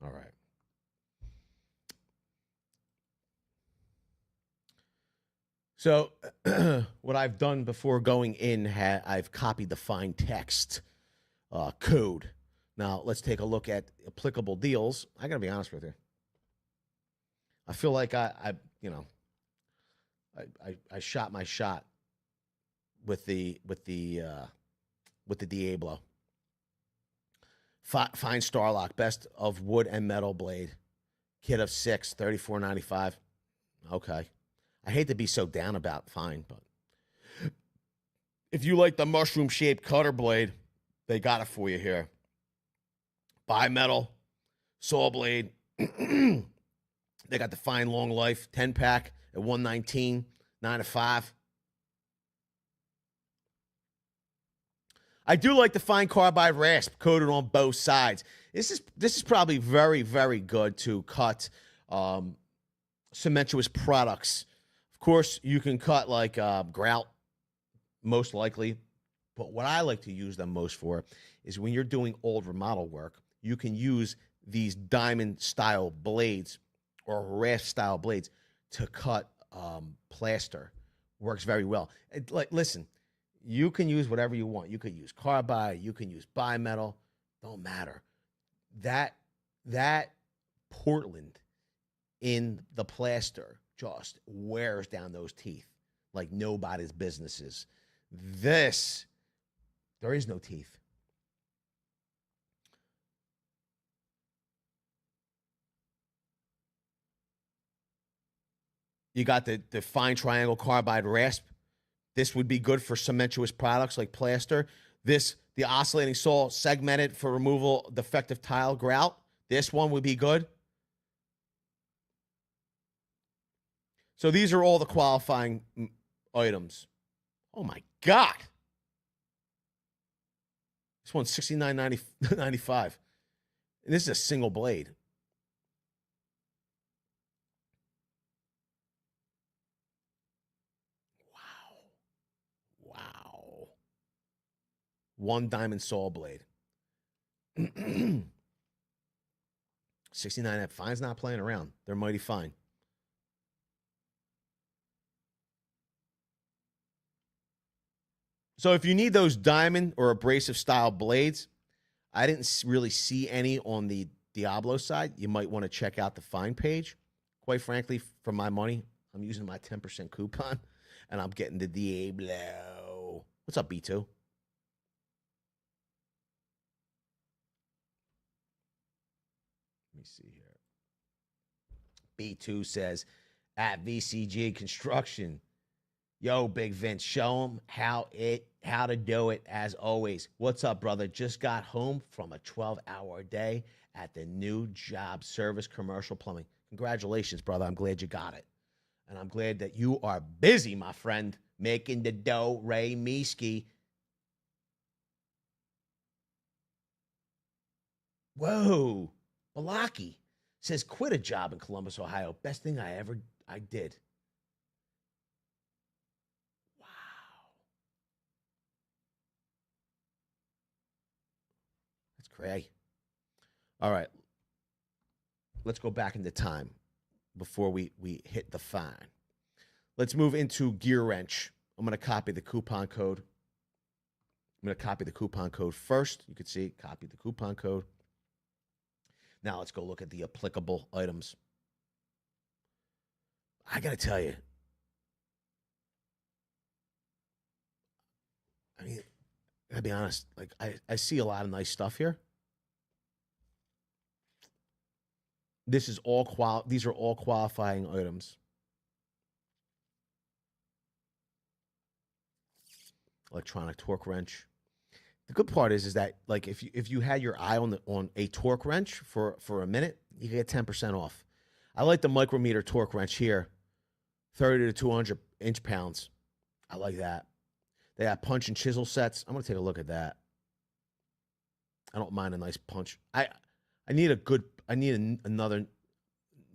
All right. So what I've done before going in, I've copied the Fein text code. Now, let's take a look at applicable deals. I got to be honest with you. I feel like I shot my shot with the Diablo. Fein Starlock, best of wood and metal blade. Kit of 6, $34.95. Okay. I hate to be so down about Fein, but if you like the mushroom-shaped cutter blade, they got it for you here. Bimetal, saw blade. They got the Fein Long Life 10-pack at $119, 9-5. I do like the Fein Carbide Rasp coated on both sides. This is probably very, very good to cut cementuous products. Of course, you can cut like grout, most likely. But what I like to use them most for is when you're doing old remodel work, you can use these diamond-style blades or rasp-style blades to cut plaster. Works very well. Listen, you can use whatever you want. You could use carbide. You can use bimetal. Don't matter. That Portland in the plaster just wears down those teeth like nobody's businesses. This, there is no teeth. You got the Fein Triangle Carbide Rasp. This would be good for cementous products like plaster. The oscillating saw segmented for removal defective tile grout. This one would be good. So these are all the qualifying items. Oh my God. This one's $69.95. And this is a single blade. Wow. One diamond saw blade. 69. Fein's not playing around. They're mighty fine. So if you need those diamond or abrasive style blades, I didn't really see any on the Diablo side. You might want to check out the Fein page. Quite frankly, for my money, I'm using my 10% coupon, and I'm getting the Diablo. What's up, B2? Let me see here. B2 says, at VCG Construction, yo, Big Vince, show them how to do it as always. What's up, brother? Just got home from a 12-hour day at the new job, service commercial plumbing. Congratulations, brother. I'm glad you got it. And I'm glad that you are busy, my friend, making the dough, Ray Miski. Whoa. Balaki says, quit a job in Columbus, Ohio. Best thing I did. Wow. That's crazy. All right. Let's go back into time before we hit the fine. Let's move into Gearwrench. I'm going to copy the coupon code. I'm going to copy the coupon code first. You can see, copy the coupon code. Now let's go look at the applicable items. I got to tell you, I mean, I gotta be honest, like I see a lot of nice stuff here. These are all qualifying items. Electronic torque wrench. The good part is that, like, if you had your eye on a torque wrench for a minute, you can get 10% off. I like the micrometer torque wrench here, 30 to 200 inch pounds. I like that. They got punch and chisel sets. I'm gonna take a look at that. I don't mind a nice punch. I need another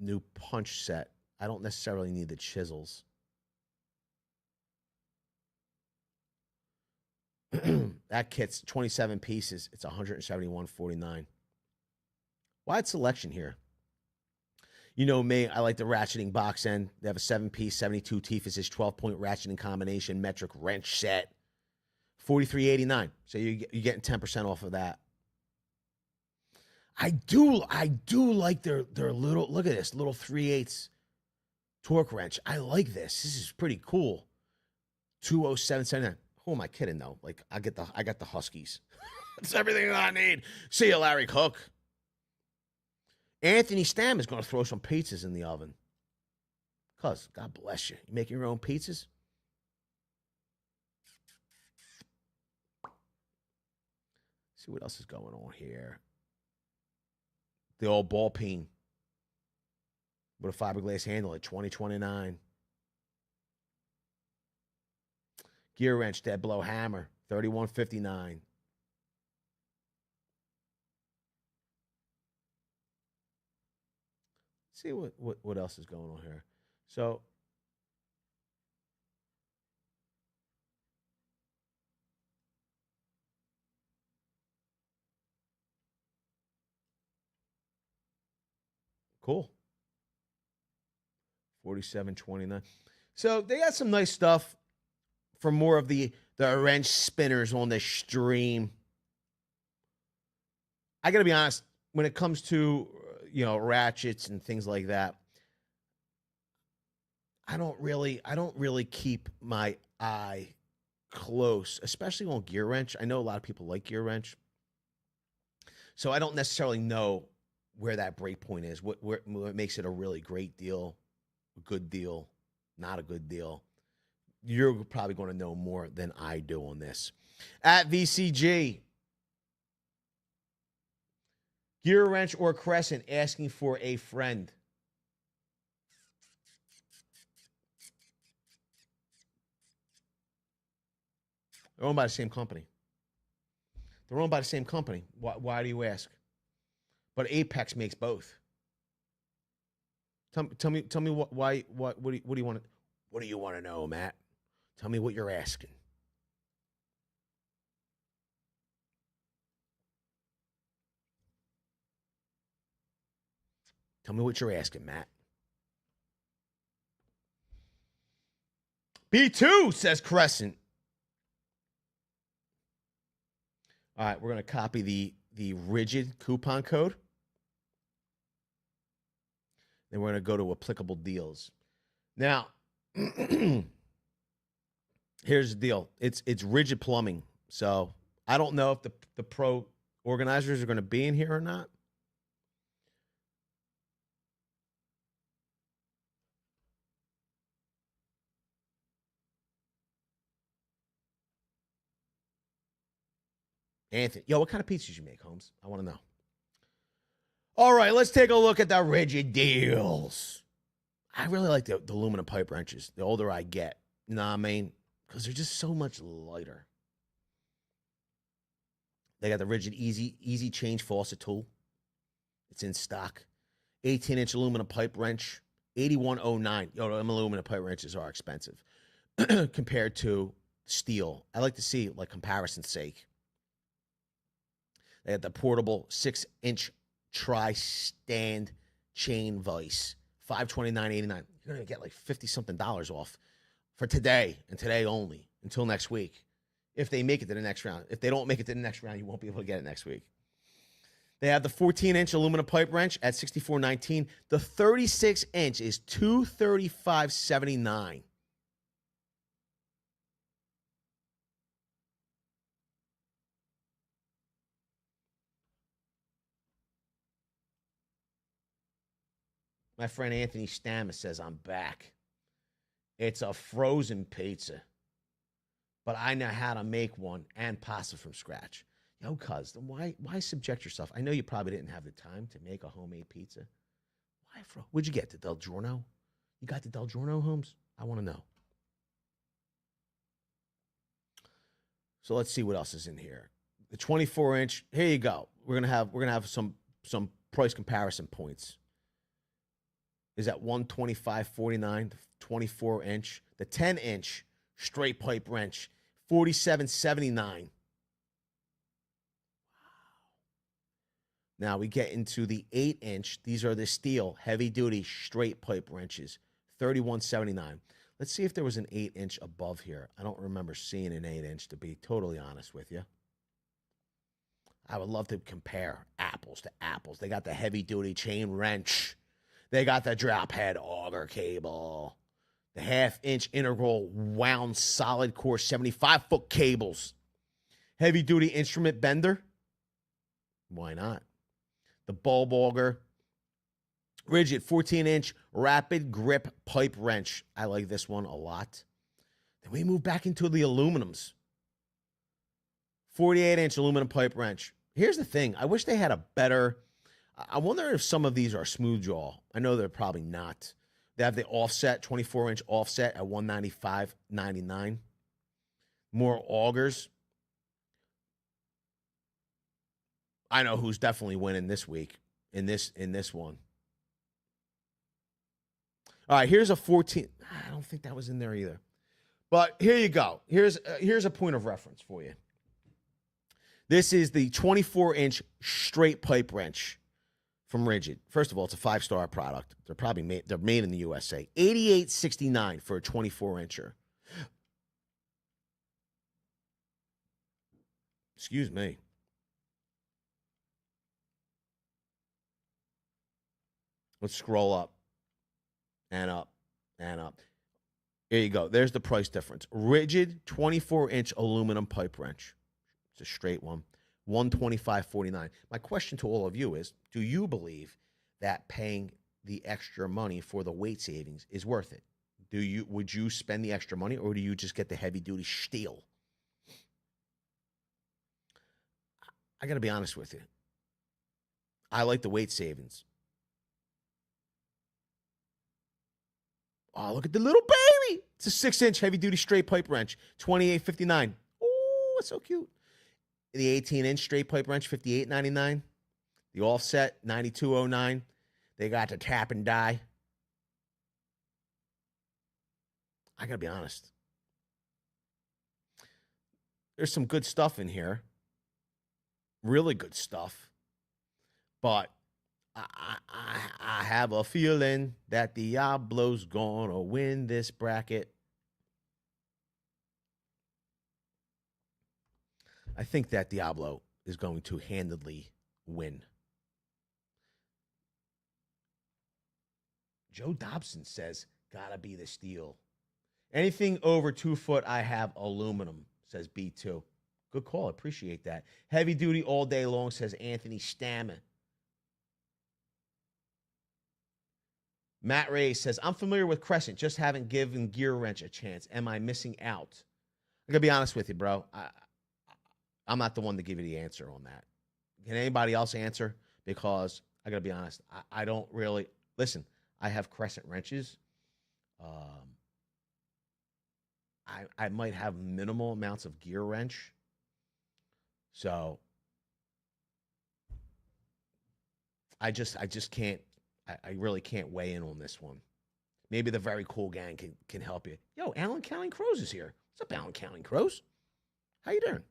new punch set. I don't necessarily need the chisels. That kit's 27 pieces. It's $171.49. Wide selection here. You know me, I like the ratcheting box end. They have a 7-piece, 72 teeth-ish, 12-point ratcheting combination metric wrench set. $43.89. So you're getting 10% off of that. I do like their little, look at this, little 3/8 torque wrench. I like this. This is pretty cool. $207.79. Who am I kidding though? Like I got the Huskies. That's everything that I need. See you, Larry Cook. Anthony Stam is going to throw some pizzas in the oven. Cuz, God bless you. You making your own pizzas? See what else is going on here. The old ball peen with a fiberglass handle at $20.29. Gearwrench dead blow hammer, $31.59. See what else is going on here. So cool. $47.29. So they got some nice stuff for more of the wrench spinners on the stream. I got to be honest, when it comes to, ratchets and things like that, I don't really keep my eye close, especially on Gearwrench. I know a lot of people like Gearwrench. So I don't necessarily know where that break point is, what makes it a really great deal, a good deal, not a good deal. you're probably going to know more than I do on this. At VCG, Gearwrench or Crescent asking for a friend. They're owned by the same company. They're owned by the same company. Why do you ask? But Apex makes both. Tell me what do you want to know, Matt? Tell me what you're asking. Tell me what you're asking, Matt. B2 says Crescent. All right, we're going to copy the Ridgid coupon code. Then we're going to go to applicable deals. Now, here's the deal. It's Ridgid plumbing. So I don't know if the pro organizers are going to be in here or not. Anthony, what kind of pizzas you make, Holmes? I want to know. All right, let's take a look at the Ridgid deals. I really like the aluminum pipe wrenches the older I get. You know what I mean? Because they're just so much lighter. They got the Ridgid easy change faucet tool. It's in stock. 18-inch aluminum pipe wrench, $81.09. Them aluminum pipe wrenches are expensive compared to steel. I like to see, like, comparison's sake. They got the portable 6-inch tri-stand chain vise, $529.89. You're gonna get like $50-something off for today and today only until next week. If they make it to the next round. If they don't make it to the next round, you won't be able to get it next week. They have the 14-inch aluminum pipe wrench at $64.19. The 36-inch is $235.79. My friend Anthony Stammer says, I'm back. It's a frozen pizza. But I know how to make one and pasta from scratch. Cuz, why subject yourself? I know you probably didn't have the time to make a homemade pizza. What'd you get, the Del Giorno? You got the Del Giorno, Holmes? I want to know. So let's see what else is in here. The 24-inch, here you go. We're gonna have some price comparison points. Is at $125.49, the 24-inch. The 10-inch straight pipe wrench, $47.79. Wow. Now we get into the 8-inch. These are the steel, heavy-duty straight pipe wrenches, $31.79. Let's see if there was an 8-inch above here. I don't remember seeing an 8-inch, to be totally honest with you. I would love to compare apples to apples. They got the heavy-duty chain wrench. They got the drop head auger cable, the 1/2-inch integral wound solid core 75-foot cables, heavy duty instrument bender. Why not? The bulb auger, Ridgid 14-inch rapid grip pipe wrench. I like this one a lot. Then we move back into the aluminums. 48-inch aluminum pipe wrench. Here's the thing. I wish they had a better. I wonder if some of these are smooth jaw. I know they're probably not. They have the offset, 24-inch offset at $195.99. More augers. I know who's definitely winning this week in this one. All right, here's a 14. I don't think that was in there either. But here you go. Here's a point of reference for you. This is the 24-inch straight pipe wrench from Ridgid. First of all, it's a 5-star product. They're made in the USA. $88.69 for a 24-incher. Excuse me. Let's scroll up and up and up. Here you go. There's the price difference. Ridgid 24-inch aluminum pipe wrench. It's a straight one. $125.49. My question to all of you is, do you believe that paying the extra money for the weight savings is worth it? Would you spend the extra money, or do you just get the heavy duty steel? I got to be honest with you. I like the weight savings. Oh, look at the little baby. It's a 6-inch heavy-duty straight pipe wrench, $28.59. Oh, it's so cute. The 18-inch straight pipe wrench, $58.99. The offset, $92.09. They got the tap and die. I got to be honest. There's some good stuff in here. Really good stuff. But I have a feeling that Diablo's gonna win this bracket. I think that Diablo is going to handedly win. Joe Dobson says, gotta be the steel. Anything over 2 foot, I have aluminum, says B2. Good call. Appreciate that. Heavy duty all day long, says Anthony Stammer. Matt Ray says, I'm familiar with Crescent, just haven't given Gearwrench a chance. Am I missing out? I gotta be honest with you, bro. I'm not the one to give you the answer on that. Can anybody else answer? Because I gotta be honest, I don't really listen. I have Crescent wrenches. I might have minimal amounts of Gearwrench. So I just can't. I really can't weigh in on this one. Maybe the very cool gang can help you. Yo, Alan Counting Crows is here. What's up, Alan Counting Crows? How you doing?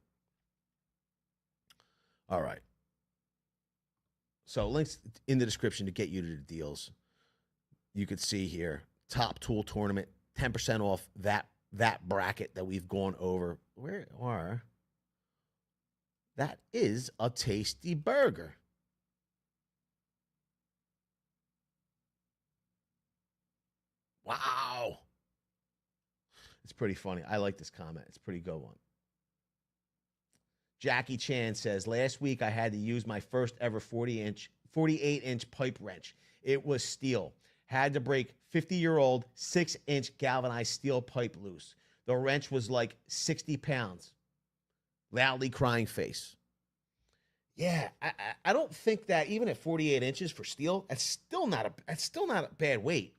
All right. So links in the description to get you to the deals. You could see here, Top Tool Tournament, 10% off that bracket that we've gone over. Where are? That is a tasty burger. Wow. It's pretty funny. I like this comment. It's a pretty good one. Jackie Chan says, last week I had to use my first ever 48-inch pipe wrench. It was steel. Had to break 50-year-old 6-inch galvanized steel pipe loose. The wrench was like 60 pounds. Loudly crying face. Yeah, I don't think that even at 48 inches for steel, that's still not a bad weight.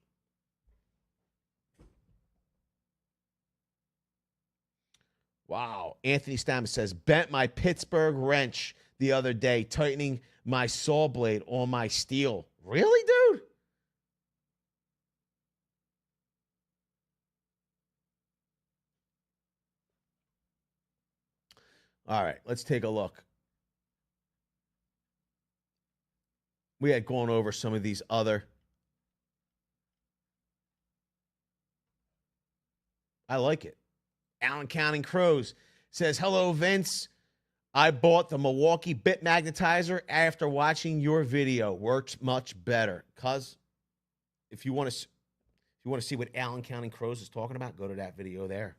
Wow. Anthony Stammer says, bent my Pittsburgh wrench the other day, tightening my saw blade on my steel. Really, dude? All right, let's take a look. We had gone over some of these other. I like it. Alan Counting Crows says, hello, Vince. I bought the Milwaukee bit magnetizer after watching your video. Works much better. Cuz if you want to see what Alan Counting Crows is talking about, go to that video there.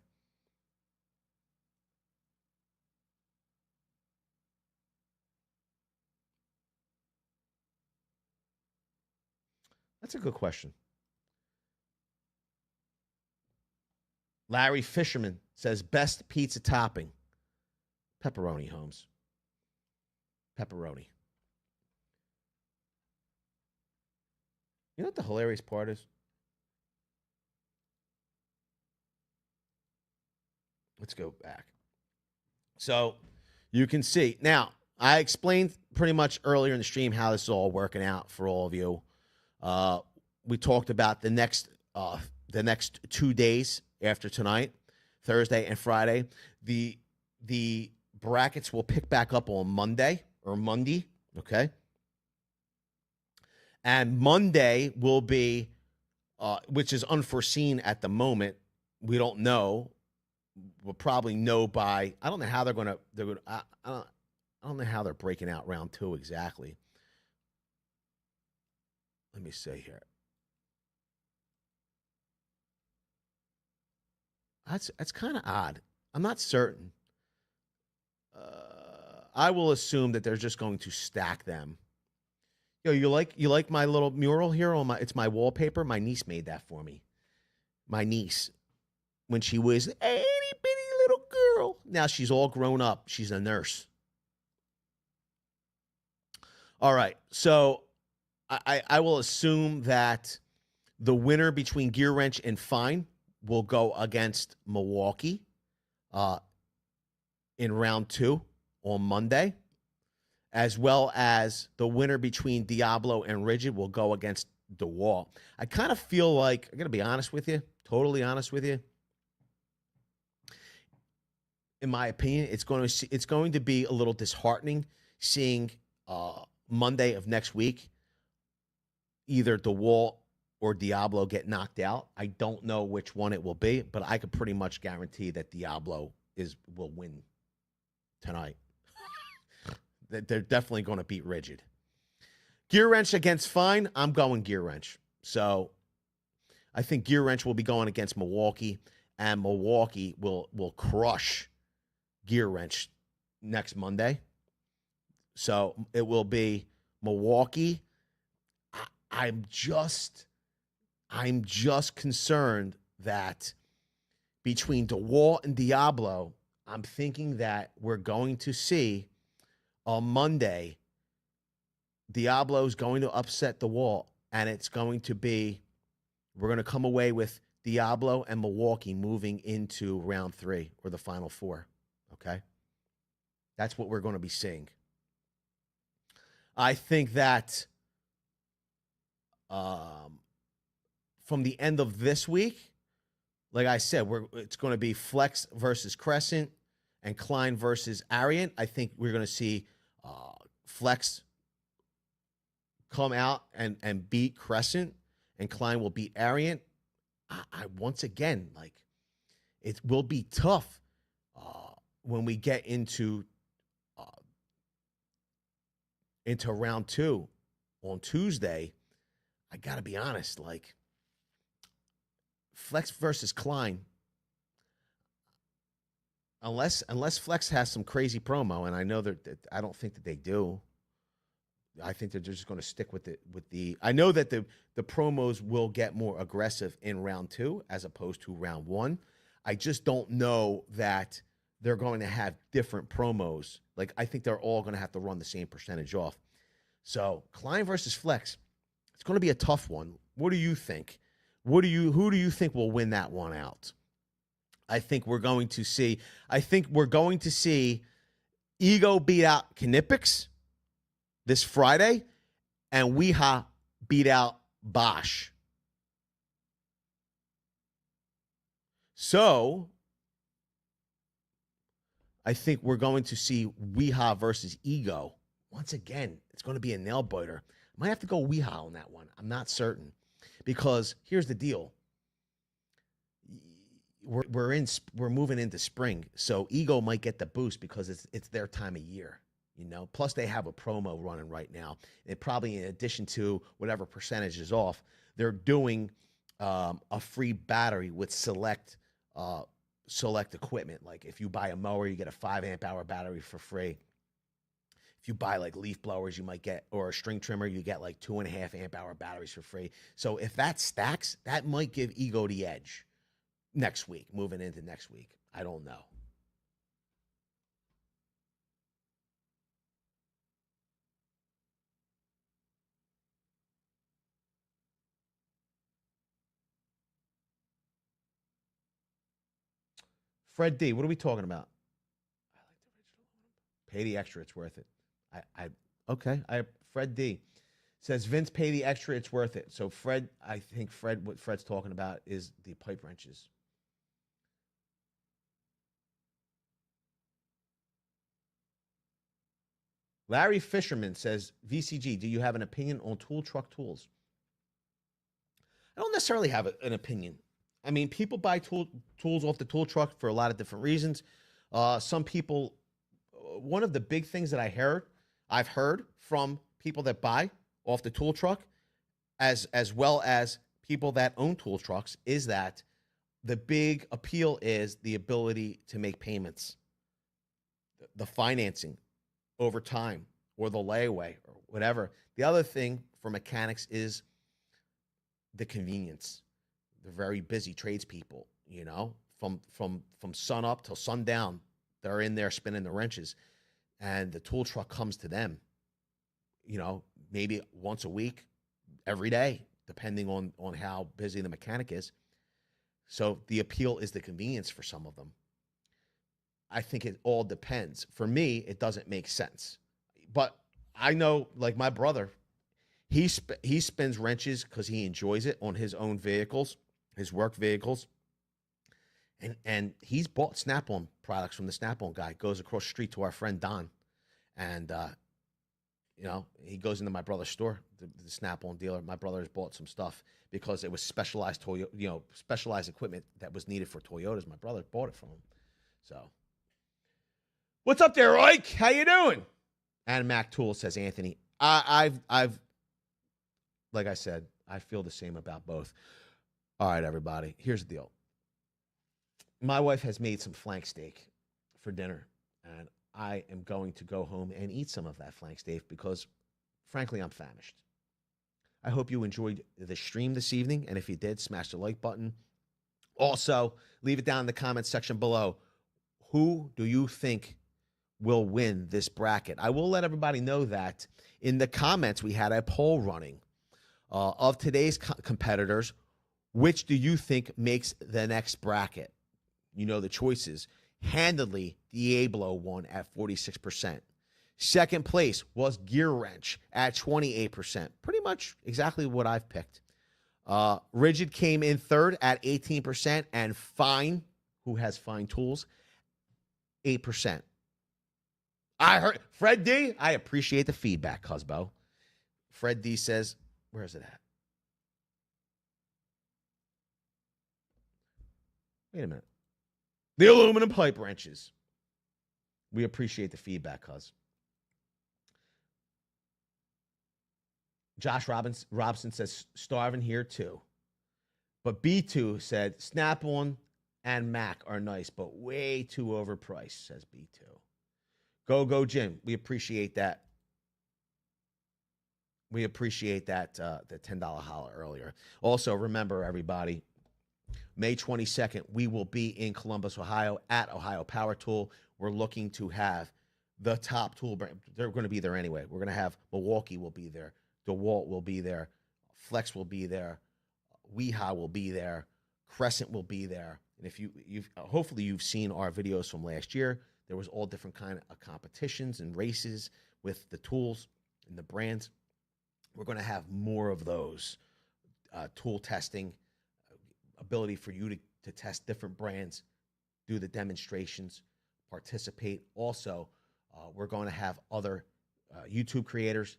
That's a good question. Larry Fisherman says, best pizza topping. Pepperoni, Holmes. Pepperoni. You know what the hilarious part is? Let's go back. So you can see. Now, I explained pretty much earlier in the stream how this is all working out for all of you. We talked about the next 2 days after tonight, Thursday and Friday. The brackets will pick back up on Monday, okay? And Monday will be, which is unforeseen at the moment. We don't know. We'll probably know by, I don't know how I don't know how they're breaking out round 2 exactly. Let me see here. That's kind of odd. I'm not certain. I will assume that they're just going to stack them. Yo, you like my little mural here on it's my wallpaper? My niece made that for me. my niece, when she was a itty bitty little girl. Now she's all grown up. She's a nurse. All right. So I will assume that the winner between Gearwrench and Fein will go against Milwaukee in round 2 on Monday, as well as the winner between Diablo and Ridgid will go against DeWalt. I kind of feel like, I'm going to be honest with you, totally honest with you. In my opinion, it's going to be a little disheartening seeing Monday of next week either DeWalt or Diablo get knocked out. I don't know which one it will be, but I could pretty much guarantee that Diablo will win tonight. They're definitely going to beat Ridgid. Gearwrench against Fein, I'm going Gearwrench. So I think Gearwrench will be going against Milwaukee, and Milwaukee will crush Gearwrench next Monday. So it will be Milwaukee. I'm just concerned that between DeWalt and Diablo, I'm thinking that we're going to see on Monday, Diablo's going to upset DeWalt, and it's going to be, we're going to come away with Diablo and Milwaukee moving into round 3 or the final 4. Okay? That's what we're going to be seeing. I think that from the end of this week, like I said, it's going to be Flex versus Crescent and Klein versus Ariant. I think we're going to see Flex come out and beat Crescent, and Klein will beat Ariant. I once again, like, it will be tough when we get into round 2 on Tuesday. I got to be honest, like, Flex versus Klein, unless Flex has some crazy promo, and I know that I don't think that they do. I think they're just going to stick with the. I know that the promos will get more aggressive in round 2 as opposed to round 1. I just don't know that they're going to have different promos. Like, I think they're all going to have to run the same percentage off. So Klein versus Flex, it's going to be a tough one. What do you think? Who do you think will win that one out? I think we're going to see Ego beat out Knipix this Friday, and Weeha beat out Bosch. So I think we're going to see Weeha versus Ego. Once again, it's going to be a nail biter. I might have to go Weeha on that one. I'm not certain. Because here's the deal. We're moving into spring, so Ego might get the boost because it's their time of year, you know. Plus they have a promo running right now. And probably in addition to whatever percentage is off, they're doing a free battery with select equipment. Like if you buy a mower, you get a 5 amp hour battery for free. If you buy like leaf blowers, you might get, or a string trimmer, you get like 2.5 amp hour batteries for free. So if that stacks, that might give Ego the edge next week, moving into next week. I don't know. Fred D, what are we talking about? I like the original. Pay the extra, it's worth it. Fred D says Vince, pay the extra, it's worth it. So Fred, I think what Fred's talking about is the pipe wrenches. Larry Fisherman says, VCG, do you have an opinion on tool truck tools? I don't necessarily have an opinion. I mean, people buy tools off the tool truck for a lot of different reasons. Some people, one of the big things that I've heard from people that buy off the tool truck, as well as people that own tool trucks, is that the big appeal is the ability to make payments, the financing over time, or the layaway, or whatever. The other thing for mechanics is the convenience, They're very busy tradespeople, from sun up till sundown. They're in there spinning the wrenches, and the tool truck comes to them, maybe once a week, every day, depending on how busy the mechanic is. So the appeal is the convenience for some of them. I think it all depends. For me, it doesn't make sense. But I know, like my brother, he spins wrenches because he enjoys it on his own vehicles, his work vehicles. And he's bought Snap-on products from the Snap-on guy. Goes across the street to our friend Don. And, he goes into my brother's store, the Snap-on dealer. My brother has bought some stuff because it was specialized specialized equipment that was needed for Toyotas. My brother bought it from him. So, what's up there, Ike? How you doing? And Mac Tool, says Anthony. I've like I said, I feel the same about both. All right, everybody. Here's the deal. My wife has made some flank steak for dinner, and I am going to go home and eat some of that flank steak because, frankly, I'm famished. I hope you enjoyed the stream this evening, and if you did, smash the like button. Also, leave it down in the comments section below. Who do you think will win this bracket? I will let everybody know that in the comments we had a poll running of today's competitors. Which do you think makes the next bracket? You know the choices. Handedly, Diablo won at 46%. Second place was Gearwrench at 28%. Pretty much exactly what I've picked. Ridgid came in third at 18%, and Fein, who has Fein Tools, 8%. I heard Fred D. I appreciate the feedback, Cusbo. Fred D says, where is it at? Wait a minute. The aluminum pipe wrenches. We appreciate the feedback, cuz. Josh Robson says, starving here too. But B2 said, Snap-on and Mac are nice, but way too overpriced, says B2. Go, Jim. We appreciate that. We appreciate that, the $10 holler earlier. Also, remember, everybody, May 22nd, we will be in Columbus, Ohio at Ohio Power Tool. We're looking to have the top tool brand. They're going to be there anyway. We're going to have Milwaukee will be there. DeWalt will be there. Flex will be there. Weha will be there. Crescent will be there. And if hopefully you've seen our videos from last year. There was all different kind of competitions and races with the tools and the brands. We're going to have more of those tool testing, ability for you to test different brands, do the demonstrations, participate. Also, we're going to have other YouTube creators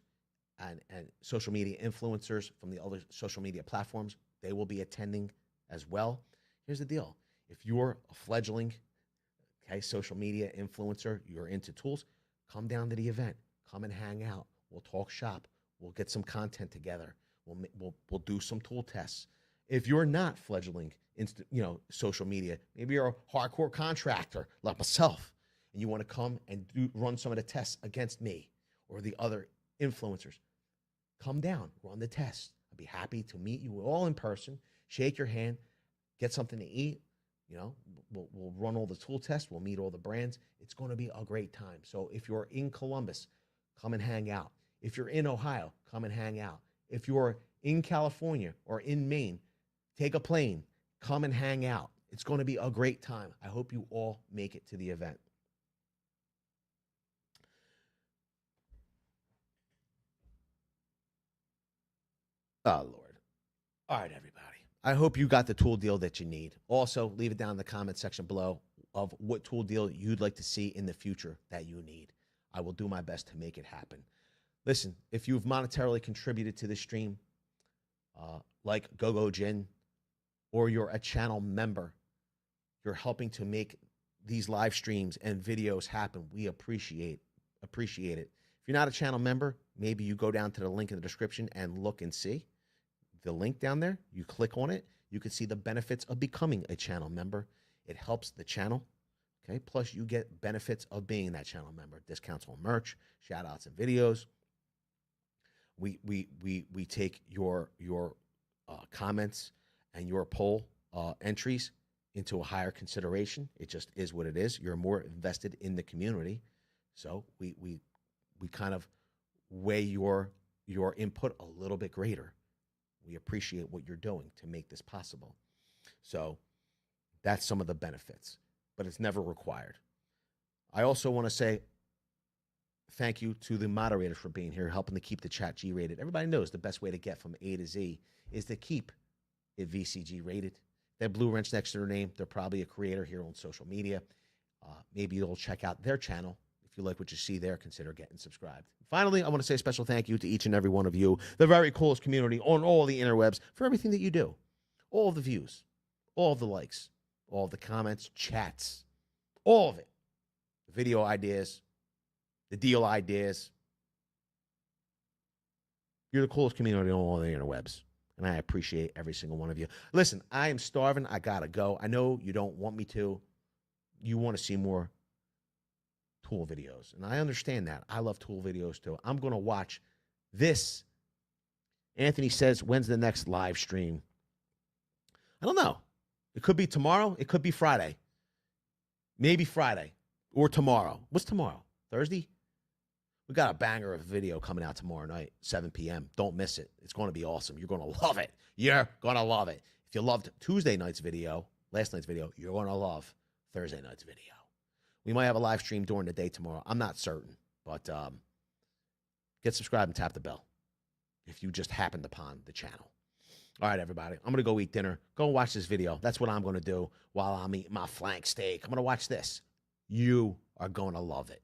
and social media influencers from the other social media platforms. They will be attending as well. Here's the deal. If you're a fledgling social media influencer, you're into tools, come down to the event. Come and hang out. We'll talk shop. We'll get some content together. We'll do some tool tests. If you're not fledgling, social media, maybe you're a hardcore contractor like myself, and you want to come and run some of the tests against me or the other influencers, come down, run the test. I'd be happy to meet you all in person, shake your hand, get something to eat. We'll run all the tool tests. We'll meet all the brands. It's going to be a great time. So if you're in Columbus, come and hang out. If you're in Ohio, come and hang out. If you're in California or in Maine, take a plane, come and hang out. It's going to be a great time. I hope you all make it to the event. Oh, Lord. All right, everybody. I hope you got the tool deal that you need. Also, leave it down in the comment section below of what tool deal you'd like to see in the future that you need. I will do my best to make it happen. Listen, if you've monetarily contributed to this stream, like GoGo Gin, or you're a channel member, you're helping to make these live streams and videos happen. We appreciate it. If you're not a channel member, maybe you go down to the link in the description and look and see the link down there. You click on it. You can see the benefits of becoming a channel member. It helps the channel. Okay. Plus, you get benefits of being that channel member. Discounts on merch, shout outs and videos. We take your comments and your poll entries into a higher consideration. It just is what it is. You're more invested in the community. So we kind of weigh your input a little bit greater. We appreciate what you're doing to make this possible. So that's some of the benefits, but it's never required. I also want to say thank you to the moderators for being here, helping to keep the chat G-rated. Everybody knows the best way to get from A to Z is to keep it VCG rated. That blue wrench next to their name, they're probably a creator here on social media. Maybe you'll check out their channel. If you like what you see there, consider getting subscribed. Finally, I want to say a special thank you to each and every one of you, the very coolest community on all the interwebs, for everything that you do. All of the views, all of the likes, all of the comments, chats, all of it. The video ideas, the deal ideas. You're the coolest community on all the interwebs, and I appreciate every single one of you. Listen, I am starving. I got to go. I know you don't want me to. You want to see more tool videos, and I understand that. I love tool videos too. I'm going to watch this. Anthony says, when's the next live stream? I don't know. It could be tomorrow. It could be Friday. Maybe Friday or tomorrow. What's tomorrow? Thursday? We got a banger of a video coming out tomorrow night, 7 p.m. Don't miss it. It's going to be awesome. You're going to love it. You're going to love it. If you loved Tuesday night's video, last night's video, you're going to love Thursday night's video. We might have a live stream during the day tomorrow. I'm not certain, but get subscribed and tap the bell if you just happened upon the channel. All right, everybody. I'm going to go eat dinner. Go and watch this video. That's what I'm going to do while I'm eating my flank steak. I'm going to watch this. You are going to love it.